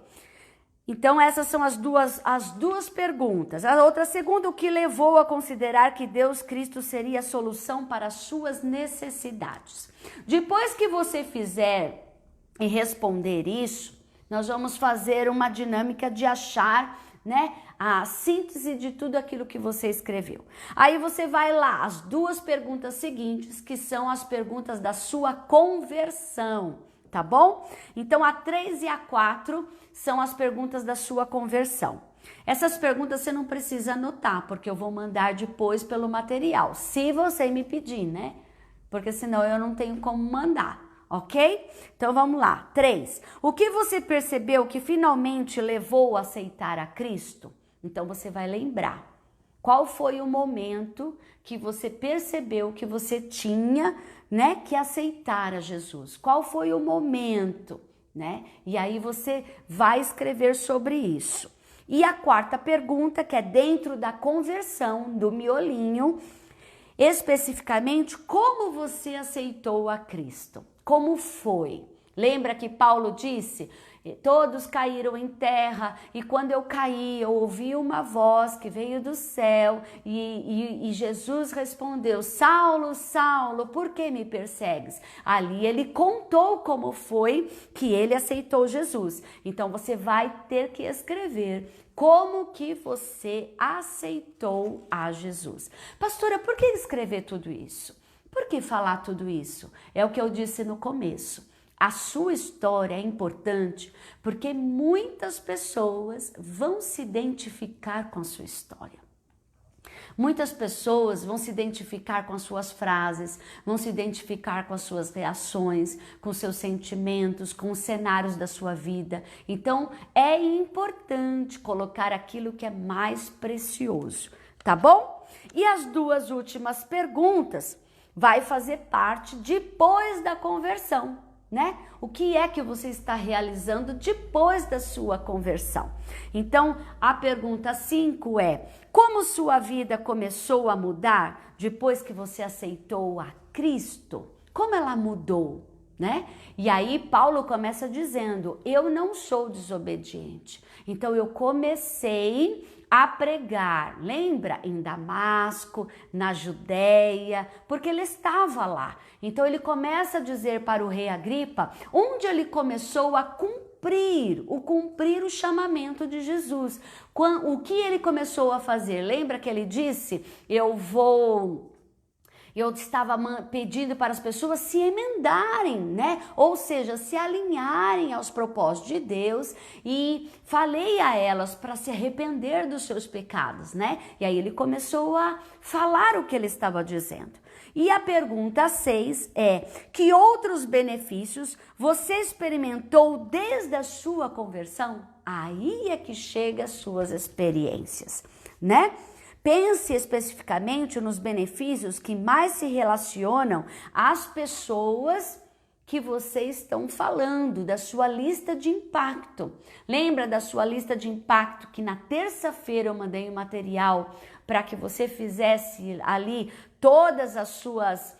Então essas são as duas perguntas. A outra segunda, o que levou a considerar que Deus Cristo seria a solução para as suas necessidades. Depois que você fizer e responder isso, nós vamos fazer uma dinâmica de achar, né, a síntese de tudo aquilo que você escreveu. Aí você vai lá, as duas perguntas seguintes, que são as perguntas da sua conversão. Tá bom? Então, a 3 e a 4 são as perguntas da sua conversão. Essas perguntas você não precisa anotar, porque eu vou mandar depois pelo material, se você me pedir, né? Porque senão eu não tenho como mandar, ok? Então, vamos lá. 3. O que você percebeu que finalmente levou a aceitar a Cristo? Então, você vai lembrar. Qual foi o momento que você percebeu que você tinha, né, que aceitar a Jesus? Qual foi o momento, né? E aí você vai escrever sobre isso. E a quarta pergunta, que é dentro da conversão, do miolinho, especificamente, como você aceitou a Cristo? Como foi? Lembra que Paulo disse... Todos caíram em terra, e quando eu caí, eu ouvi uma voz que veio do céu, e Jesus respondeu: Saulo, Saulo, por que me persegues? Ali ele contou como foi que ele aceitou Jesus. Então você vai ter que escrever como que você aceitou a Jesus. Pastora, por que escrever tudo isso? Por que falar tudo isso? É o que eu disse no começo. A sua história é importante porque muitas pessoas vão se identificar com a sua história. Muitas pessoas vão se identificar com as suas frases, vão se identificar com as suas reações, com seus sentimentos, com os cenários da sua vida. Então, é importante colocar aquilo que é mais precioso, tá bom? E as duas últimas perguntas vai fazer parte depois da conversão. né? O que é que você está realizando depois da sua conversão? Então, a pergunta 5 é: como sua vida começou a mudar depois que você aceitou a Cristo? Como ela mudou, né? E aí Paulo começa dizendo: eu não sou desobediente. Então eu comecei a pregar, lembra? Em Damasco, na Judéia, porque ele estava lá. Então ele começa a dizer para o rei Agripa onde ele começou a cumprir o chamamento de Jesus. O que ele começou a fazer? Lembra que ele disse: eu estava pedindo para as pessoas se emendarem, né? Ou seja, se alinharem aos propósitos de Deus, e falei a elas para se arrepender dos seus pecados, né? E aí ele começou a falar o que ele estava dizendo. E a pergunta 6 é: que outros benefícios você experimentou desde a sua conversão? Aí é que chega as suas experiências, né? Pense especificamente nos benefícios que mais se relacionam às pessoas que vocês estão falando, da sua lista de impacto. Lembra da sua lista de impacto que na terça-feira eu mandei um material para que você fizesse ali todas as suas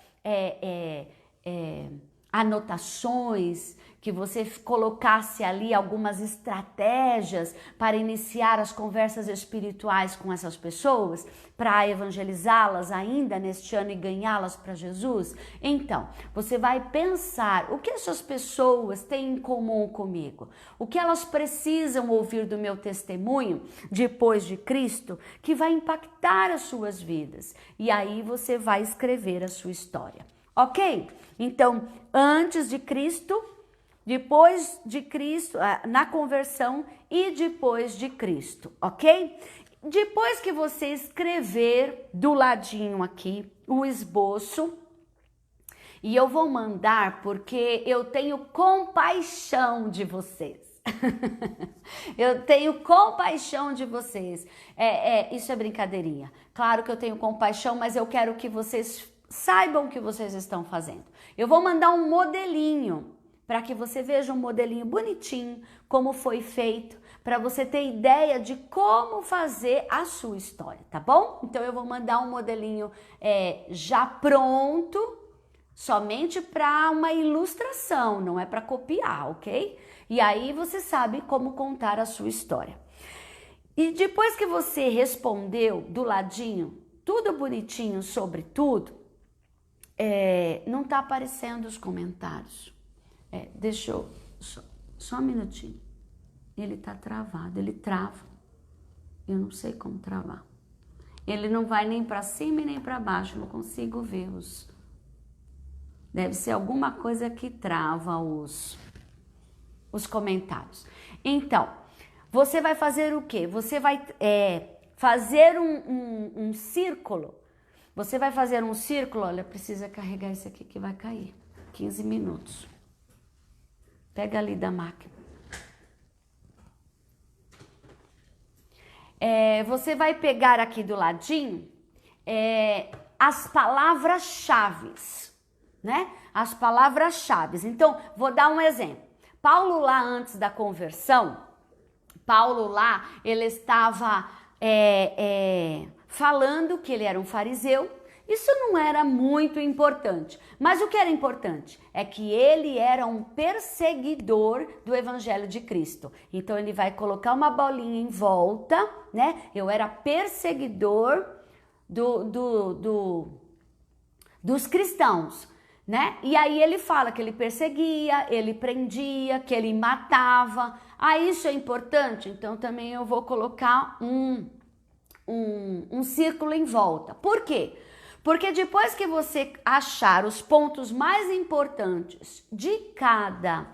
anotações, que você colocasse ali algumas estratégias para iniciar as conversas espirituais com essas pessoas, para evangelizá-las ainda neste ano e ganhá-las para Jesus? Então, você vai pensar: o que essas pessoas têm em comum comigo? O que elas precisam ouvir do meu testemunho depois de Cristo que vai impactar as suas vidas? E aí você vai escrever a sua história, ok? Então, antes de Cristo, depois de Cristo, na conversão e depois de Cristo, ok? Depois que você escrever do ladinho aqui o esboço, e eu vou mandar porque eu tenho compaixão de vocês. Eu tenho compaixão de vocês. Isso é brincadeirinha. Claro que eu tenho compaixão, mas eu quero que vocês saibam o que vocês estão fazendo. Eu vou mandar um modelinho para que você veja um modelinho bonitinho, como foi feito, para você ter ideia de como fazer a sua história, tá bom? Então eu vou mandar um modelinho já pronto, somente para uma ilustração, não é para copiar, ok? E aí você sabe como contar a sua história. E depois que você respondeu do ladinho, tudo bonitinho sobre tudo, não tá aparecendo os comentários. Deixa eu... Só um minutinho. Ele tá travado, ele trava. Eu não sei como travar. Ele não vai nem para cima e nem para baixo, eu não consigo ver os... Deve ser alguma coisa que trava os comentários. Então, você vai fazer o quê? Você vai fazer um círculo. Você vai fazer um círculo, olha, precisa carregar esse aqui que vai cair. 15 minutos. Pega ali da máquina. Você vai pegar aqui do ladinho as palavras-chave, né? As palavras-chave. Então, vou dar um exemplo. Paulo lá antes da conversão, ele estava falando que ele era um fariseu. Isso não era muito importante, mas o que era importante é que ele era um perseguidor do Evangelho de Cristo. Então ele vai colocar uma bolinha em volta, né? Eu era perseguidor dos cristãos, né? E aí ele fala que ele perseguia, ele prendia, que ele matava. Isso é importante? Então também eu vou colocar um círculo em volta. Por quê? Porque depois que você achar os pontos mais importantes de cada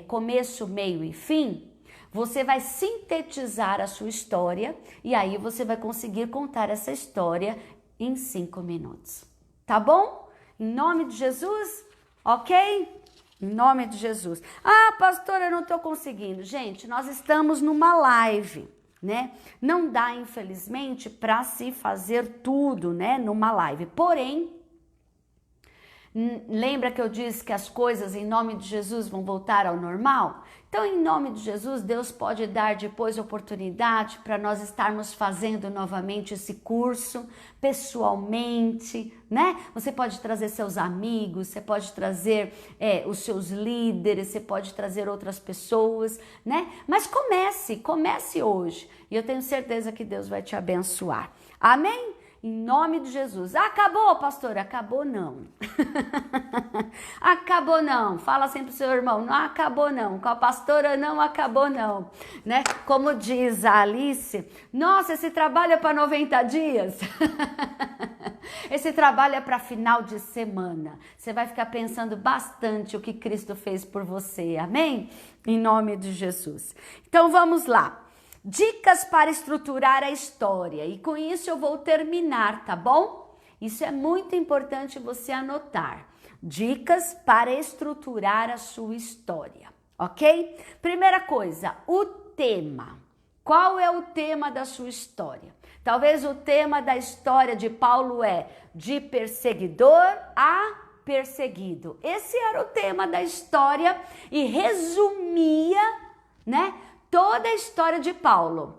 começo, meio e fim, você vai sintetizar a sua história e aí você vai conseguir contar essa história em 5 minutos. Tá bom? Em nome de Jesus? Ok? Em nome de Jesus. Pastora, eu não tô conseguindo. Gente, nós estamos numa live, né? Não dá, infelizmente, para se fazer tudo, né, numa live. Porém, Lembra que eu disse que as coisas em nome de Jesus vão voltar ao normal? Então, em nome de Jesus, Deus pode dar depois oportunidade para nós estarmos fazendo novamente esse curso pessoalmente, né? Você pode trazer seus amigos, você pode trazer os seus líderes, você pode trazer outras pessoas, né? Mas comece hoje e eu tenho certeza que Deus vai te abençoar. Amém? Em nome de Jesus. Acabou, pastora? Acabou não. Acabou não. Fala sempre pro seu irmão, não acabou não. Com a pastora não acabou não, né? Como diz a Alice, nossa, esse trabalho é para 90 dias. Esse trabalho é para final de semana. Você vai ficar pensando bastante o que Cristo fez por você. Amém? Em nome de Jesus. Então vamos lá. Dicas para estruturar a história. E com isso eu vou terminar, tá bom? Isso é muito importante você anotar. Dicas para estruturar a sua história, ok? Primeira coisa, o tema. Qual é o tema da sua história? Talvez o tema da história de Paulo é de perseguidor a perseguido. Esse era o tema da história e resumia, né? Toda a história de Paulo,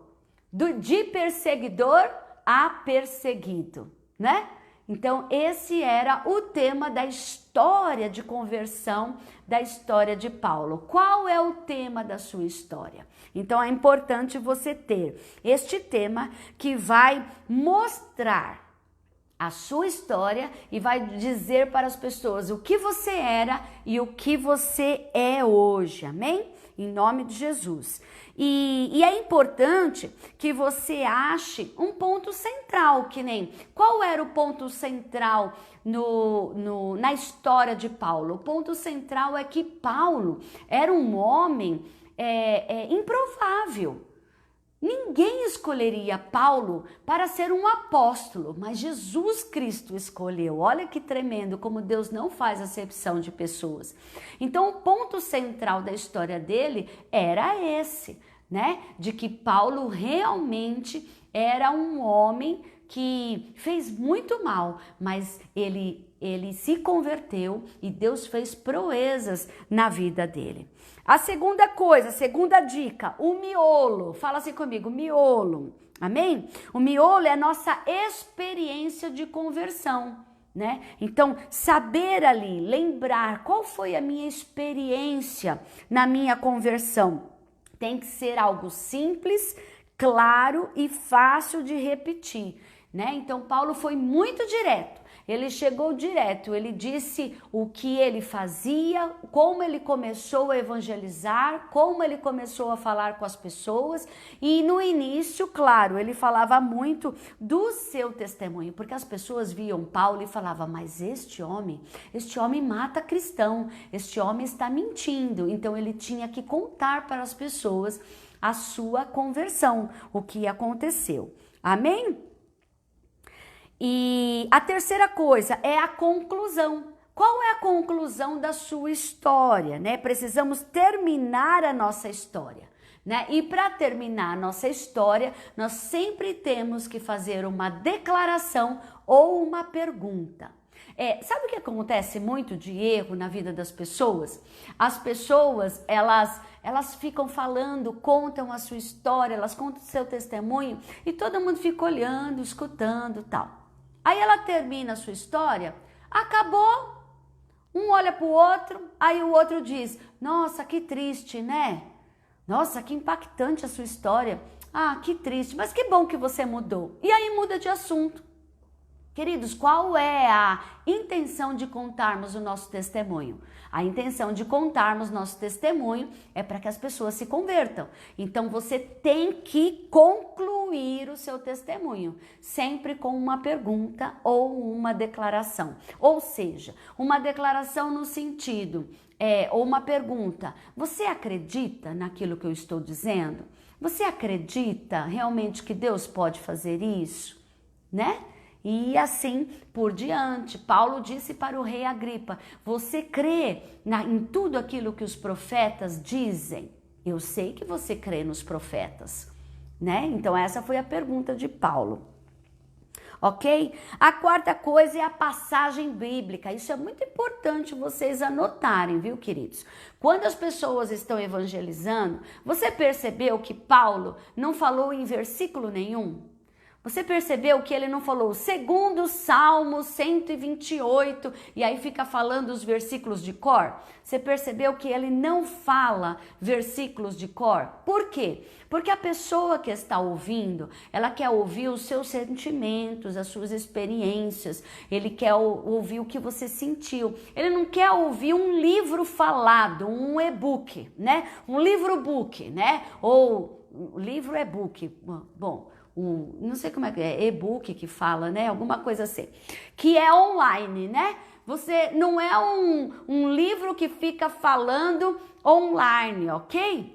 de perseguidor a perseguido, né? Então, esse era o tema da história de conversão da história de Paulo. Qual é o tema da sua história? Então, é importante você ter este tema que vai mostrar a sua história e vai dizer para as pessoas o que você era e o que você é hoje, amém? Em nome de Jesus. E é importante que você ache um ponto central, que nem qual era o ponto central na história de Paulo? O ponto central é que Paulo era um homem improvável. Ninguém escolheria Paulo para ser um apóstolo, mas Jesus Cristo escolheu. Olha que tremendo como Deus não faz acepção de pessoas. Então, o ponto central da história dele era esse, né? De que Paulo realmente era um homem que fez muito mal, mas ele se converteu e Deus fez proezas na vida dele. A segunda coisa, a segunda dica, o miolo. Fala assim comigo, miolo. Amém? O miolo é a nossa experiência de conversão, né? Então, saber ali, lembrar qual foi a minha experiência na minha conversão. Tem que ser algo simples, claro e fácil de repetir, né? Então, Paulo foi muito direto. Ele chegou direto, ele disse o que ele fazia, como ele começou a evangelizar, como ele começou a falar com as pessoas. E no início, claro, ele falava muito do seu testemunho, porque as pessoas viam Paulo e falavam, mas este homem mata cristão, este homem está mentindo. Então ele tinha que contar para as pessoas a sua conversão, o que aconteceu. Amém? E a terceira coisa é a conclusão. Qual é a conclusão da sua história, né? Precisamos terminar a nossa história, né? E para terminar a nossa história, nós sempre temos que fazer uma declaração ou uma pergunta. Sabe o que acontece muito de erro na vida das pessoas? As pessoas, elas ficam falando, contam a sua história, elas contam o seu testemunho e todo mundo fica olhando, escutando e tal. Aí ela termina a sua história, acabou, um olha para o outro, aí o outro diz, nossa, que triste, né? Nossa, que impactante a sua história. Ah, que triste, mas que bom que você mudou. E aí muda de assunto. Queridos, qual é a intenção de contarmos o nosso testemunho? A intenção de contarmos nosso testemunho é para que as pessoas se convertam. Então, você tem que concluir o seu testemunho, sempre com uma pergunta ou uma declaração. Ou seja, uma declaração no sentido, ou uma pergunta, você acredita naquilo que eu estou dizendo? Você acredita realmente que Deus pode fazer isso? Né? E assim por diante. Paulo disse para o rei Agripa, você crê em tudo aquilo que os profetas dizem? Eu sei que você crê nos profetas, né? Então essa foi a pergunta de Paulo. ok? A quarta coisa é a passagem bíblica. Isso é muito importante vocês anotarem, viu, queridos? Quando as pessoas estão evangelizando, você percebeu que Paulo não falou em versículo nenhum? Você percebeu que ele não falou segundo o Salmo 128 e aí fica falando os versículos de cor? Você percebeu que ele não fala versículos de cor? Por quê? Porque a pessoa que está ouvindo, ela quer ouvir os seus sentimentos, as suas experiências, ele quer ouvir o que você sentiu. Ele não quer ouvir um livro falado, um e-book, né? Um livro-book, né? Ou livro e-book, bom... não sei como é e-book que fala, né? Alguma coisa assim. Que é online, né? Você não é um livro que fica falando online, ok?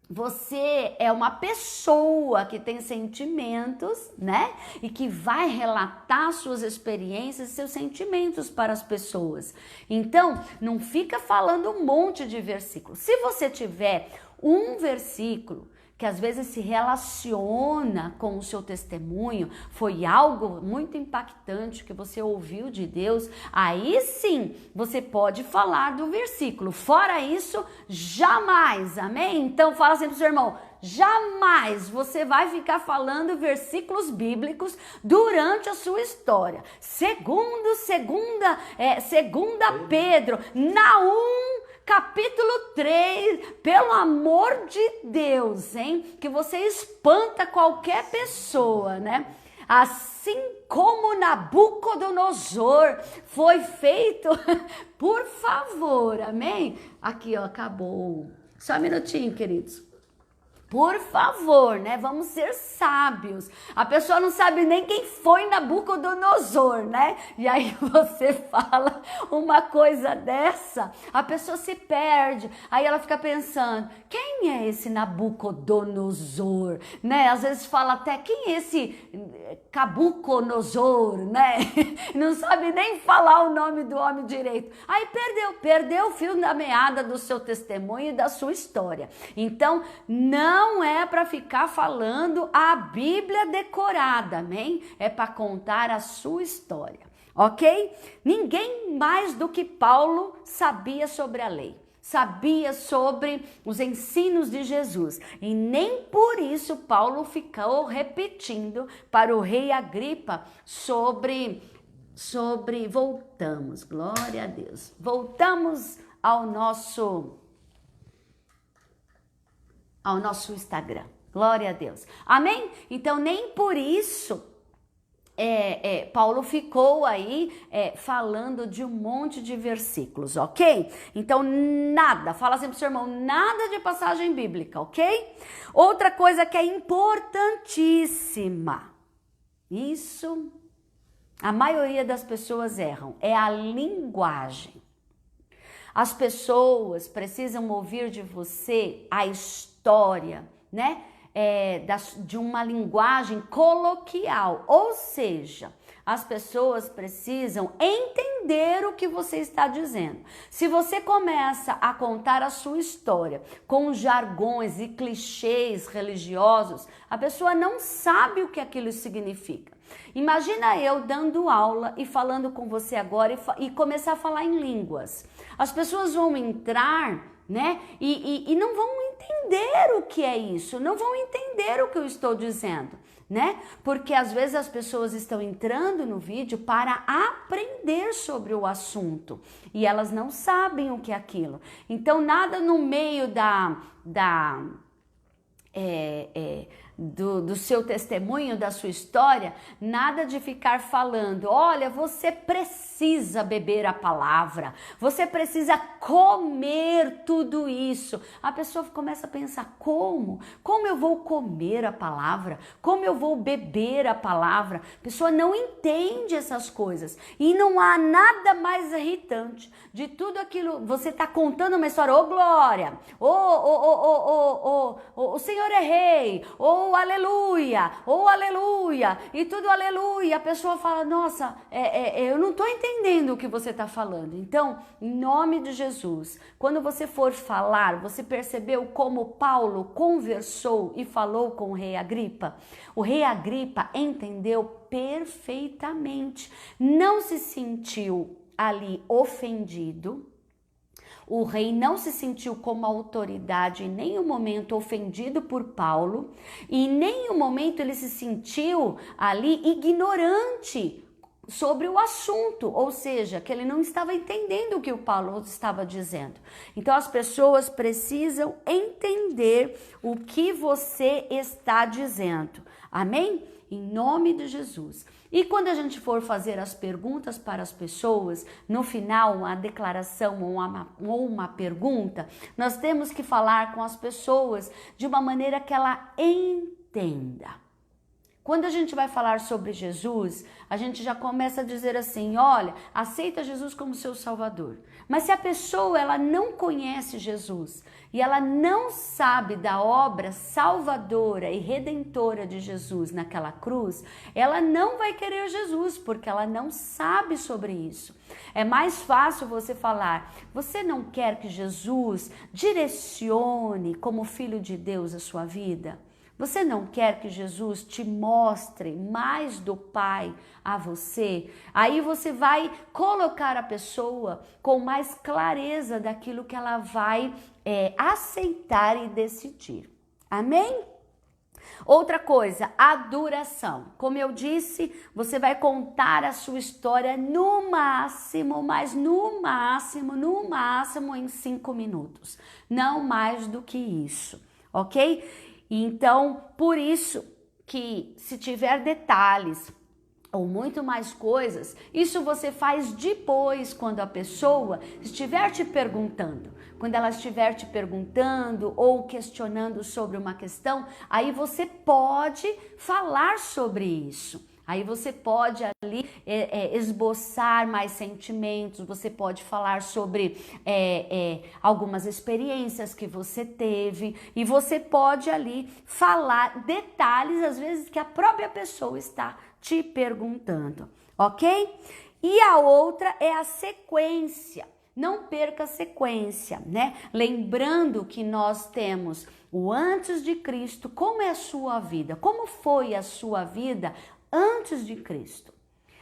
Você é uma pessoa que tem sentimentos, né? E que vai relatar suas experiências, seus sentimentos para as pessoas. Então, não fica falando um monte de versículos. Se você tiver um versículo que às vezes se relaciona com o seu testemunho, foi algo muito impactante que você ouviu de Deus, aí sim você pode falar do versículo. Fora isso, jamais, amém? Então fala assim pro seu irmão, jamais você vai ficar falando versículos bíblicos durante a sua história. Segunda Pedro, Naum, capítulo 3, pelo amor de Deus, hein? Que você espanta qualquer pessoa, né? Assim como Nabucodonosor foi feito, por favor, amém? Aqui, ó, acabou. Só um minutinho, queridos. Por favor, né? Vamos ser sábios. A pessoa não sabe nem quem foi Nabucodonosor, né? E aí você fala uma coisa dessa, a pessoa se perde. Aí ela fica pensando, quem é esse Nabucodonosor, né? Às vezes fala até, quem é esse Cabuconosor, né? Não sabe nem falar o nome do homem direito. Aí perdeu o fio da meada do seu testemunho e da sua história. Então, não é para ficar falando a Bíblia decorada, amém? É para contar a sua história, ok? Ninguém mais do que Paulo sabia sobre a lei, sabia sobre os ensinos de Jesus. E nem por isso Paulo ficou repetindo para o rei Agripa voltamos, glória a Deus, voltamos ao nosso Instagram. Glória a Deus. Amém? Então, nem por isso Paulo ficou aí falando de um monte de versículos, ok? Então, nada, fala assim pro seu irmão, nada de passagem bíblica, ok? Outra coisa que é importantíssima, isso a maioria das pessoas erram, é a linguagem. As pessoas precisam ouvir de você a história, né? De uma linguagem coloquial, ou seja, as pessoas precisam entender o que você está dizendo. Se você começa a contar a sua história com jargões e clichês religiosos, a pessoa não sabe o que aquilo significa. Imagina eu dando aula e falando com você agora e começar a falar em línguas. As pessoas vão entrar, né? E não vão entender o que é isso, não vão entender o que eu estou dizendo, né? Porque às vezes as pessoas estão entrando no vídeo para aprender sobre o assunto e elas não sabem o que é aquilo. Então nada no meio do seu testemunho, da sua história, nada de ficar falando, olha, você precisa beber a palavra, você precisa comer tudo isso. A pessoa começa a pensar, como eu vou comer a palavra? Como eu vou beber a palavra? A pessoa não entende essas coisas e não há nada mais irritante de tudo aquilo. Você está contando uma história, ô Glória, o Senhor é rei, ou ou aleluia, e tudo aleluia. A pessoa fala, nossa, eu não estou entendendo o que você está falando. Então, em nome de Jesus, quando você for falar, você percebeu como Paulo conversou e falou com o rei Agripa? O rei Agripa entendeu perfeitamente, não se sentiu ali ofendido. O rei não se sentiu como autoridade, em nenhum momento ofendido por Paulo, e em nenhum momento ele se sentiu ali ignorante sobre o assunto, ou seja, que ele não estava entendendo o que o Paulo estava dizendo. Então as pessoas precisam entender o que você está dizendo. Amém? Em nome de Jesus. E quando a gente for fazer as perguntas para as pessoas, no final, uma declaração ou uma pergunta, nós temos que falar com as pessoas de uma maneira que ela entenda. Quando a gente vai falar sobre Jesus, a gente já começa a dizer assim, olha, aceita Jesus como seu Salvador. Mas se a pessoa ela não conhece Jesus e ela não sabe da obra salvadora e redentora de Jesus naquela cruz, ela não vai querer Jesus, porque ela não sabe sobre isso. É mais fácil você falar, você não quer que Jesus direcione como Filho de Deus a sua vida? Você não quer que Jesus te mostre mais do Pai a você? Aí você vai colocar a pessoa com mais clareza daquilo que ela vai aceitar e decidir. Amém? Outra coisa, a duração. Como eu disse, você vai contar a sua história no máximo, mas no máximo em 5 minutos. Não mais do que isso, ok? Então, por isso que se tiver detalhes ou muito mais coisas, isso você faz depois, quando a pessoa estiver te perguntando. Quando ela estiver te perguntando ou questionando sobre uma questão, aí você pode falar sobre isso. Aí você pode ali esboçar mais sentimentos, você pode falar sobre algumas experiências que você teve e você pode ali falar detalhes, às vezes, que a própria pessoa está te perguntando, ok? E a outra é a sequência. Não perca a sequência, né? Lembrando que nós temos o antes de Cristo, como é a sua vida, como foi a sua vida antes de Cristo.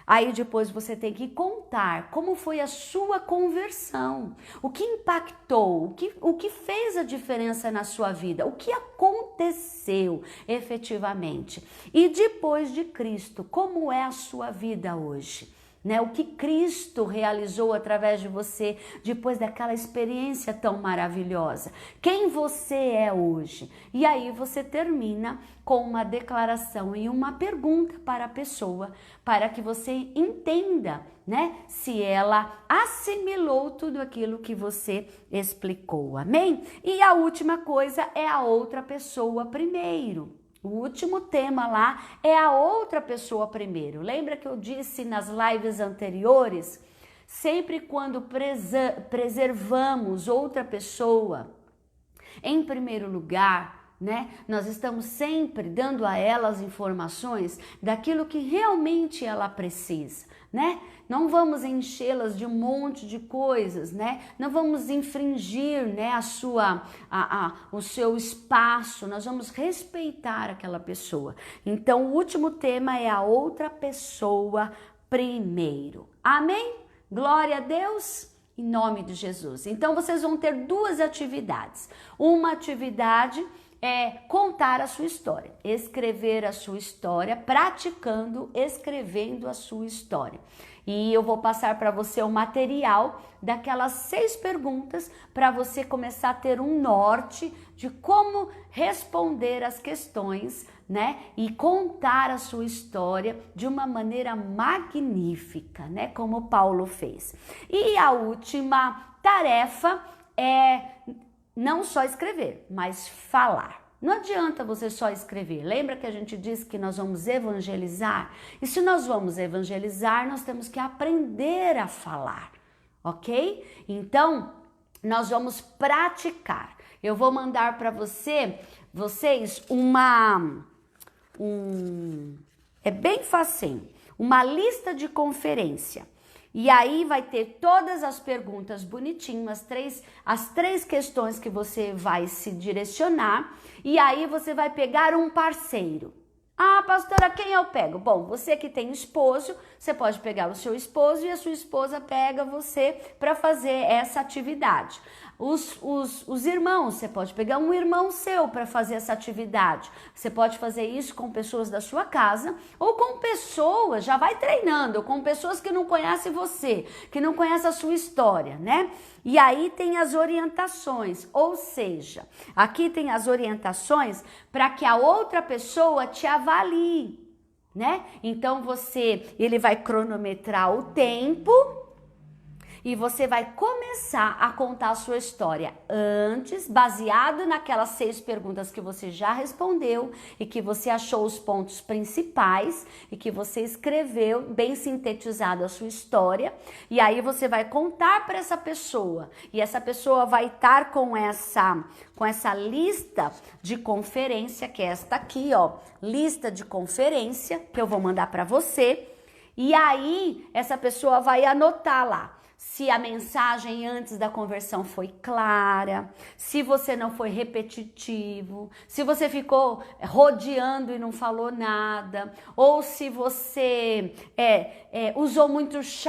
Aí depois você tem que contar como foi a sua conversão, o que impactou, o que fez a diferença na sua vida, o que aconteceu efetivamente. E depois de Cristo, como é a sua vida hoje? Né? O que Cristo realizou através de você depois daquela experiência tão maravilhosa. Quem você é hoje? E aí você termina com uma declaração e uma pergunta para a pessoa, para que você entenda, né, se ela assimilou tudo aquilo que você explicou. Amém? E a última coisa é a outra pessoa primeiro. O último tema lá é a outra pessoa primeiro. Lembra que eu disse nas lives anteriores? Sempre quando preservamos outra pessoa em primeiro lugar, né? Nós estamos sempre dando a ela as informações daquilo que realmente ela precisa, né? Não vamos enchê-las de um monte de coisas, né? Não vamos infringir, né, o seu espaço. Nós vamos respeitar aquela pessoa. Então, o último tema é a outra pessoa primeiro. Amém? Glória a Deus. Em nome de Jesus. Então, vocês vão ter 2 atividades. Uma atividade é contar a sua história, escrever a sua história, praticando, escrevendo a sua história. E eu vou passar para você o material daquelas 6 perguntas para você começar a ter um norte de como responder as questões, né? E contar a sua história de uma maneira magnífica, né? Como Paulo fez. E a última tarefa é não só escrever, mas falar. Não adianta você só escrever. Lembra que a gente disse que nós vamos evangelizar? E se nós vamos evangelizar, nós temos que aprender a falar, ok? Então, nós vamos praticar. Eu vou mandar para vocês é bem facinho, uma lista de conferência. E aí vai ter todas as perguntas bonitinhas, as três questões que você vai se direcionar, e aí você vai pegar um parceiro. Ah, pastora, quem eu pego? Bom, você que tem esposo, você pode pegar o seu esposo e a sua esposa pega você para fazer essa atividade. Os irmãos, você pode pegar um irmão seu para fazer essa atividade. Você pode fazer isso com pessoas da sua casa ou com pessoas, já vai treinando, com pessoas que não conhecem você, que não conhecem a sua história, né? E aí tem as orientações, ou seja, aqui tem as orientações para que a outra pessoa te avalie, né? Então ele vai cronometrar o tempo e você vai começar a contar a sua história antes, baseado naquelas 6 perguntas que você já respondeu e que você achou os pontos principais e que você escreveu bem sintetizado a sua história. E aí você vai contar para essa pessoa e essa pessoa vai estar com essa lista de conferência, que é esta aqui, ó, lista de conferência que eu vou mandar para você. E aí essa pessoa vai anotar lá se a mensagem antes da conversão foi clara, se você não foi repetitivo, se você ficou rodeando e não falou nada, ou se você usou muitos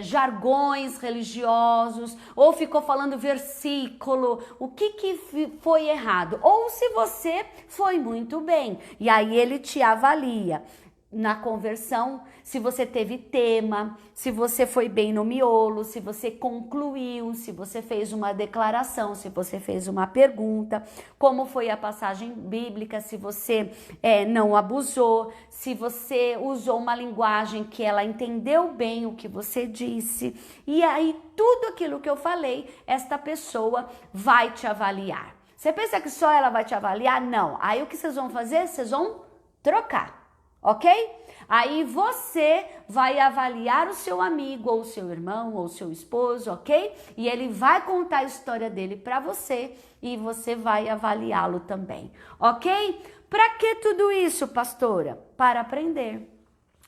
jargões religiosos, ou ficou falando versículo, o que foi errado, ou se você foi muito bem, e aí ele te avalia. Na conversão, se você teve tema, se você foi bem no miolo, se você concluiu, se você fez uma declaração, se você fez uma pergunta, como foi a passagem bíblica, se você não abusou, se você usou uma linguagem que ela entendeu bem o que você disse. E aí, tudo aquilo que eu falei, esta pessoa vai te avaliar. Você pensa que só ela vai te avaliar? Não. Aí o que vocês vão fazer? Vocês vão trocar. Ok? Aí você vai avaliar o seu amigo, ou o seu irmão, ou o seu esposo, ok? E ele vai contar a história dele para você e você vai avaliá-lo também, ok? Para que tudo isso, pastora? Para aprender.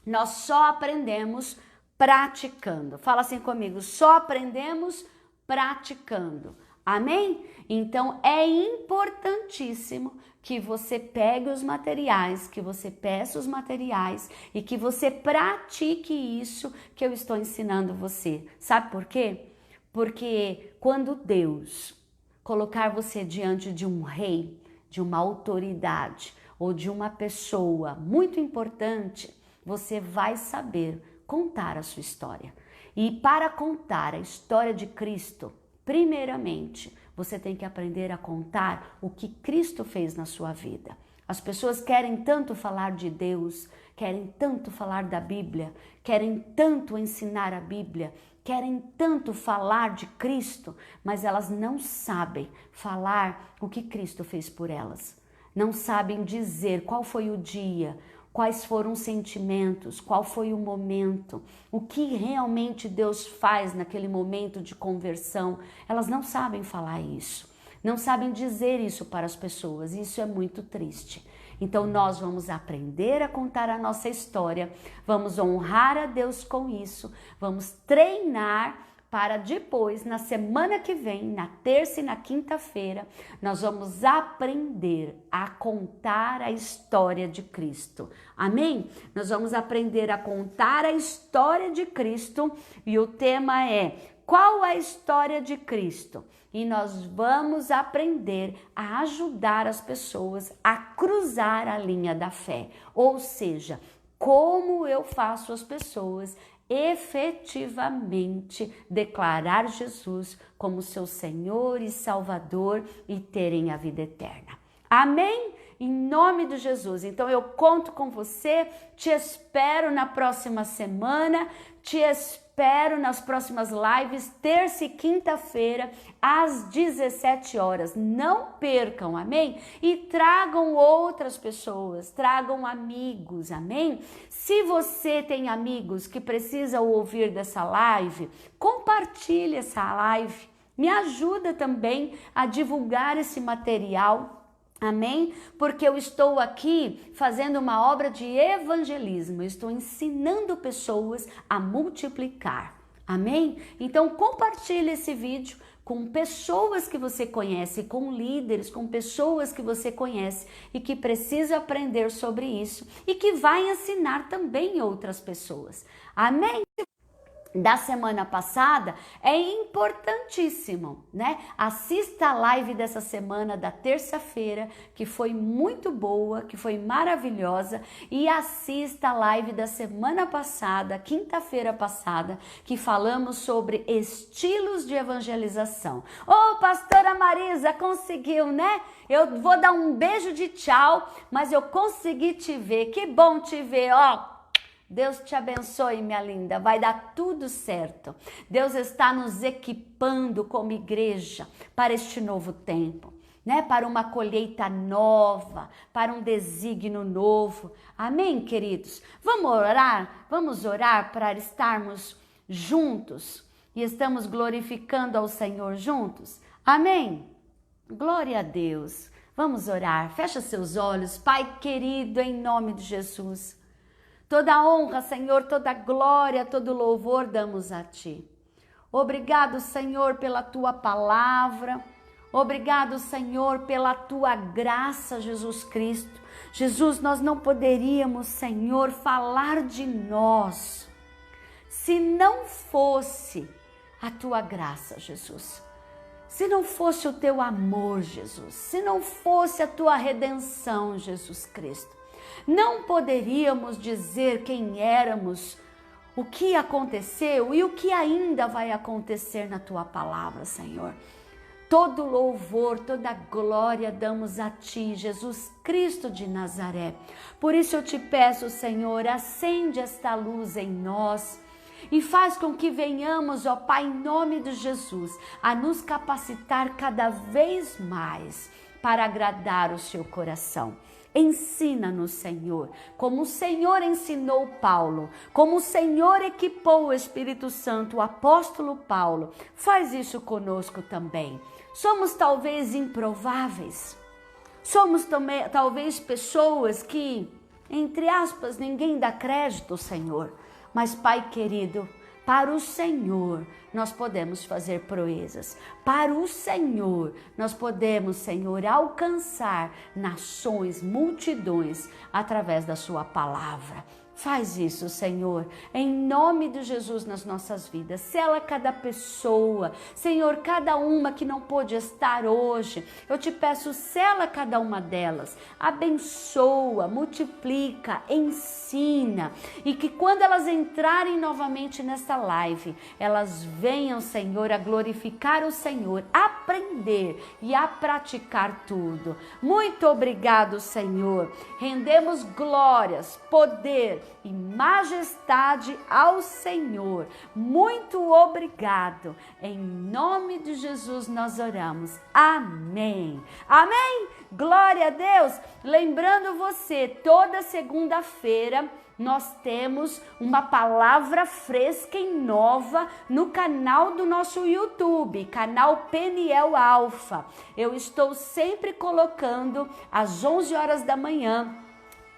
Nós só aprendemos praticando. Fala assim comigo, só aprendemos praticando. Amém? Então é importantíssimo que você pegue os materiais, que você peça os materiais e que você pratique isso que eu estou ensinando você. Sabe por quê? Porque quando Deus colocar você diante de um rei, de uma autoridade ou de uma pessoa muito importante, você vai saber contar a sua história. E para contar a história de Cristo, primeiramente, você tem que aprender a contar o que Cristo fez na sua vida. As pessoas querem tanto falar de Deus, querem tanto falar da Bíblia, querem tanto ensinar a Bíblia, querem tanto falar de Cristo, mas elas não sabem falar o que Cristo fez por elas. Não sabem dizer qual foi o dia, quais foram os sentimentos, qual foi o momento, o que realmente Deus faz naquele momento de conversão. Elas não sabem falar isso, não sabem dizer isso para as pessoas, isso é muito triste. Então nós vamos aprender a contar a nossa história, vamos honrar a Deus com isso, vamos treinar para depois, na semana que vem, na terça e na quinta-feira, nós vamos aprender a contar a história de Cristo. Amém? Nós vamos aprender a contar a história de Cristo e o tema é: qual a história de Cristo? E nós vamos aprender a ajudar as pessoas a cruzar a linha da fé, ou seja, como eu faço as pessoas efetivamente declarar Jesus como seu Senhor e Salvador e terem a vida eterna. Amém? Em nome de Jesus. Então eu conto com você, te espero na próxima semana, te espero nas próximas lives, terça e quinta-feira, às 17 horas. Não percam, amém? E tragam outras pessoas, tragam amigos, amém? Se você tem amigos que precisam ouvir dessa live, compartilhe essa live. Me ajuda também a divulgar esse material Amém? Porque eu estou aqui fazendo uma obra de evangelismo, eu estou ensinando pessoas a multiplicar. Amém? Então compartilhe esse vídeo com pessoas que você conhece, com líderes, com pessoas que você conhece e que precisam aprender sobre isso e que vai ensinar também outras pessoas. Amém? Da semana passada é importantíssimo, né? Assista a live dessa semana, da terça-feira, que foi muito boa, que foi maravilhosa, e assista a live da semana passada, quinta-feira passada, que falamos sobre estilos de evangelização. Ô, pastora Marisa, conseguiu, né? Eu vou dar um beijo de tchau, mas eu consegui te ver, que bom te ver, ó. Deus te abençoe, minha linda, vai dar tudo certo. Deus está nos equipando como igreja para este novo tempo, né? Para uma colheita nova, para um desígnio novo. Amém, queridos? Vamos orar? Vamos orar para estarmos juntos e estamos glorificando ao Senhor juntos? Amém? Glória a Deus. Vamos orar. Fecha seus olhos, Pai querido, em nome de Jesus. Toda honra, Senhor, toda glória, todo louvor damos a Ti. Obrigado, Senhor, pela Tua palavra. Obrigado, Senhor, pela Tua graça, Jesus Cristo. Jesus, nós não poderíamos, Senhor, falar de nós se não fosse a Tua graça, Jesus. Se não fosse o Teu amor, Jesus. Se não fosse a Tua redenção, Jesus Cristo. Não poderíamos dizer quem éramos, o que aconteceu e o que ainda vai acontecer na Tua palavra, Senhor. Todo louvor, toda glória damos a Ti, Jesus Cristo de Nazaré. Por isso eu te peço, Senhor, acende esta luz em nós e faz com que venhamos, ó Pai, em nome de Jesus, a nos capacitar cada vez mais para agradar o Seu coração. Ensina-nos, Senhor, como o Senhor ensinou Paulo, como o Senhor equipou o Espírito Santo, o apóstolo Paulo. Faz isso conosco também. Somos talvez improváveis, somos também, talvez pessoas que, entre aspas, ninguém dá crédito, Senhor. Mas, Pai querido, para o Senhor nós podemos fazer proezas. Para o Senhor nós podemos, Senhor, alcançar nações, multidões através da Sua palavra. Faz isso, Senhor, em nome de Jesus nas nossas vidas. Sela cada pessoa, Senhor, cada uma que não pôde estar hoje. Eu te peço, sela cada uma delas. Abençoa, multiplica, ensina. E que quando elas entrarem novamente nessa live, elas venham, Senhor, a glorificar o Senhor, aprender e a praticar tudo. Muito obrigado, Senhor. Rendemos glórias, poder e majestade ao Senhor. Muito obrigado. Em nome de Jesus nós oramos. Amém. Amém. Glória a Deus. Lembrando você, toda segunda-feira nós temos uma palavra fresca e nova no canal do nosso YouTube, canal Peniel Alfa. Eu estou sempre colocando às 11 horas da manhã,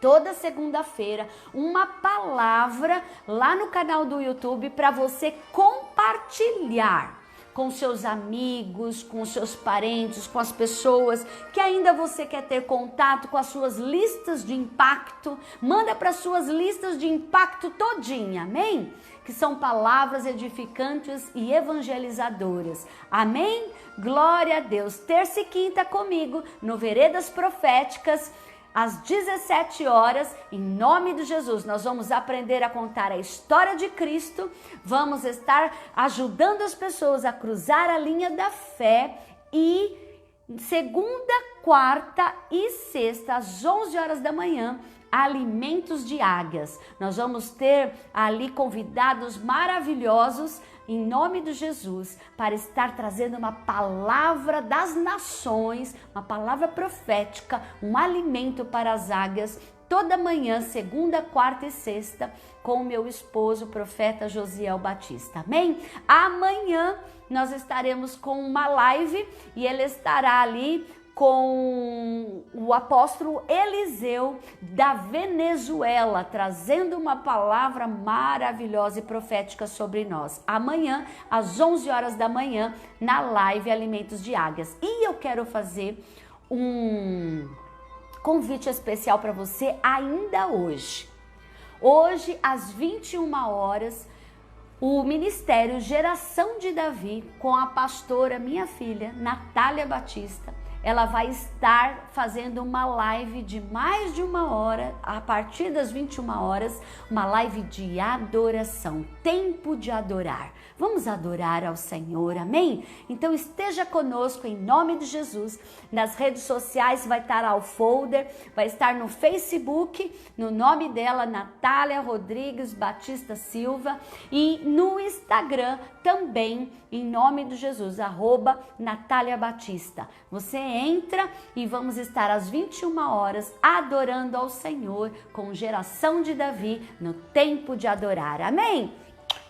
toda segunda-feira, uma palavra lá no canal do YouTube para você compartilhar com seus amigos, com seus parentes, com as pessoas que ainda você quer ter contato, com as suas listas de impacto. Manda para suas listas de impacto todinha, amém? Que são palavras edificantes e evangelizadoras. Amém? Glória a Deus. Terça e quinta comigo no Veredas Proféticas, às 17 horas, em nome de Jesus, nós vamos aprender a contar a história de Cristo, vamos estar ajudando as pessoas a cruzar a linha da fé e segunda, quarta e sexta, às 11 horas da manhã, alimentos de águias. Nós vamos ter ali convidados maravilhosos, em nome de Jesus, para estar trazendo uma palavra das nações, uma palavra profética, um alimento para as águias, toda manhã, segunda, quarta e sexta, com o meu esposo, o profeta Josiel Batista. Amém? Amanhã nós estaremos com uma live e ele estará ali com o apóstolo Eliseu da Venezuela, trazendo uma palavra maravilhosa e profética sobre nós. Amanhã, às 11 horas da manhã, na live Alimentos de Águias. E eu quero fazer um convite especial para você ainda hoje. Hoje, às 21 horas, o Ministério Geração de Davi, com a pastora, minha filha, Natália Batista, ela vai estar fazendo uma live de mais de 1 hora, a partir das 21 horas, uma live de adoração, tempo de adorar. Vamos adorar ao Senhor, amém? Então esteja conosco em nome de Jesus. Nas redes sociais vai estar lá o folder, vai estar no Facebook, no nome dela, Natália Rodrigues Batista Silva, e no Instagram também, em nome de Jesus, @Natália Batista. Você entra e vamos estar às 21 horas adorando ao Senhor com Geração de Davi no tempo de adorar, amém?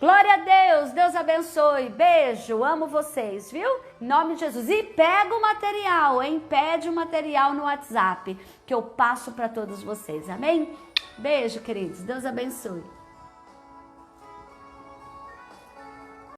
Glória a Deus, Deus abençoe, beijo, amo vocês, viu? Em nome de Jesus. E pega o material, hein? Pede o material no WhatsApp que eu passo para todos vocês, amém? Beijo, queridos, Deus abençoe.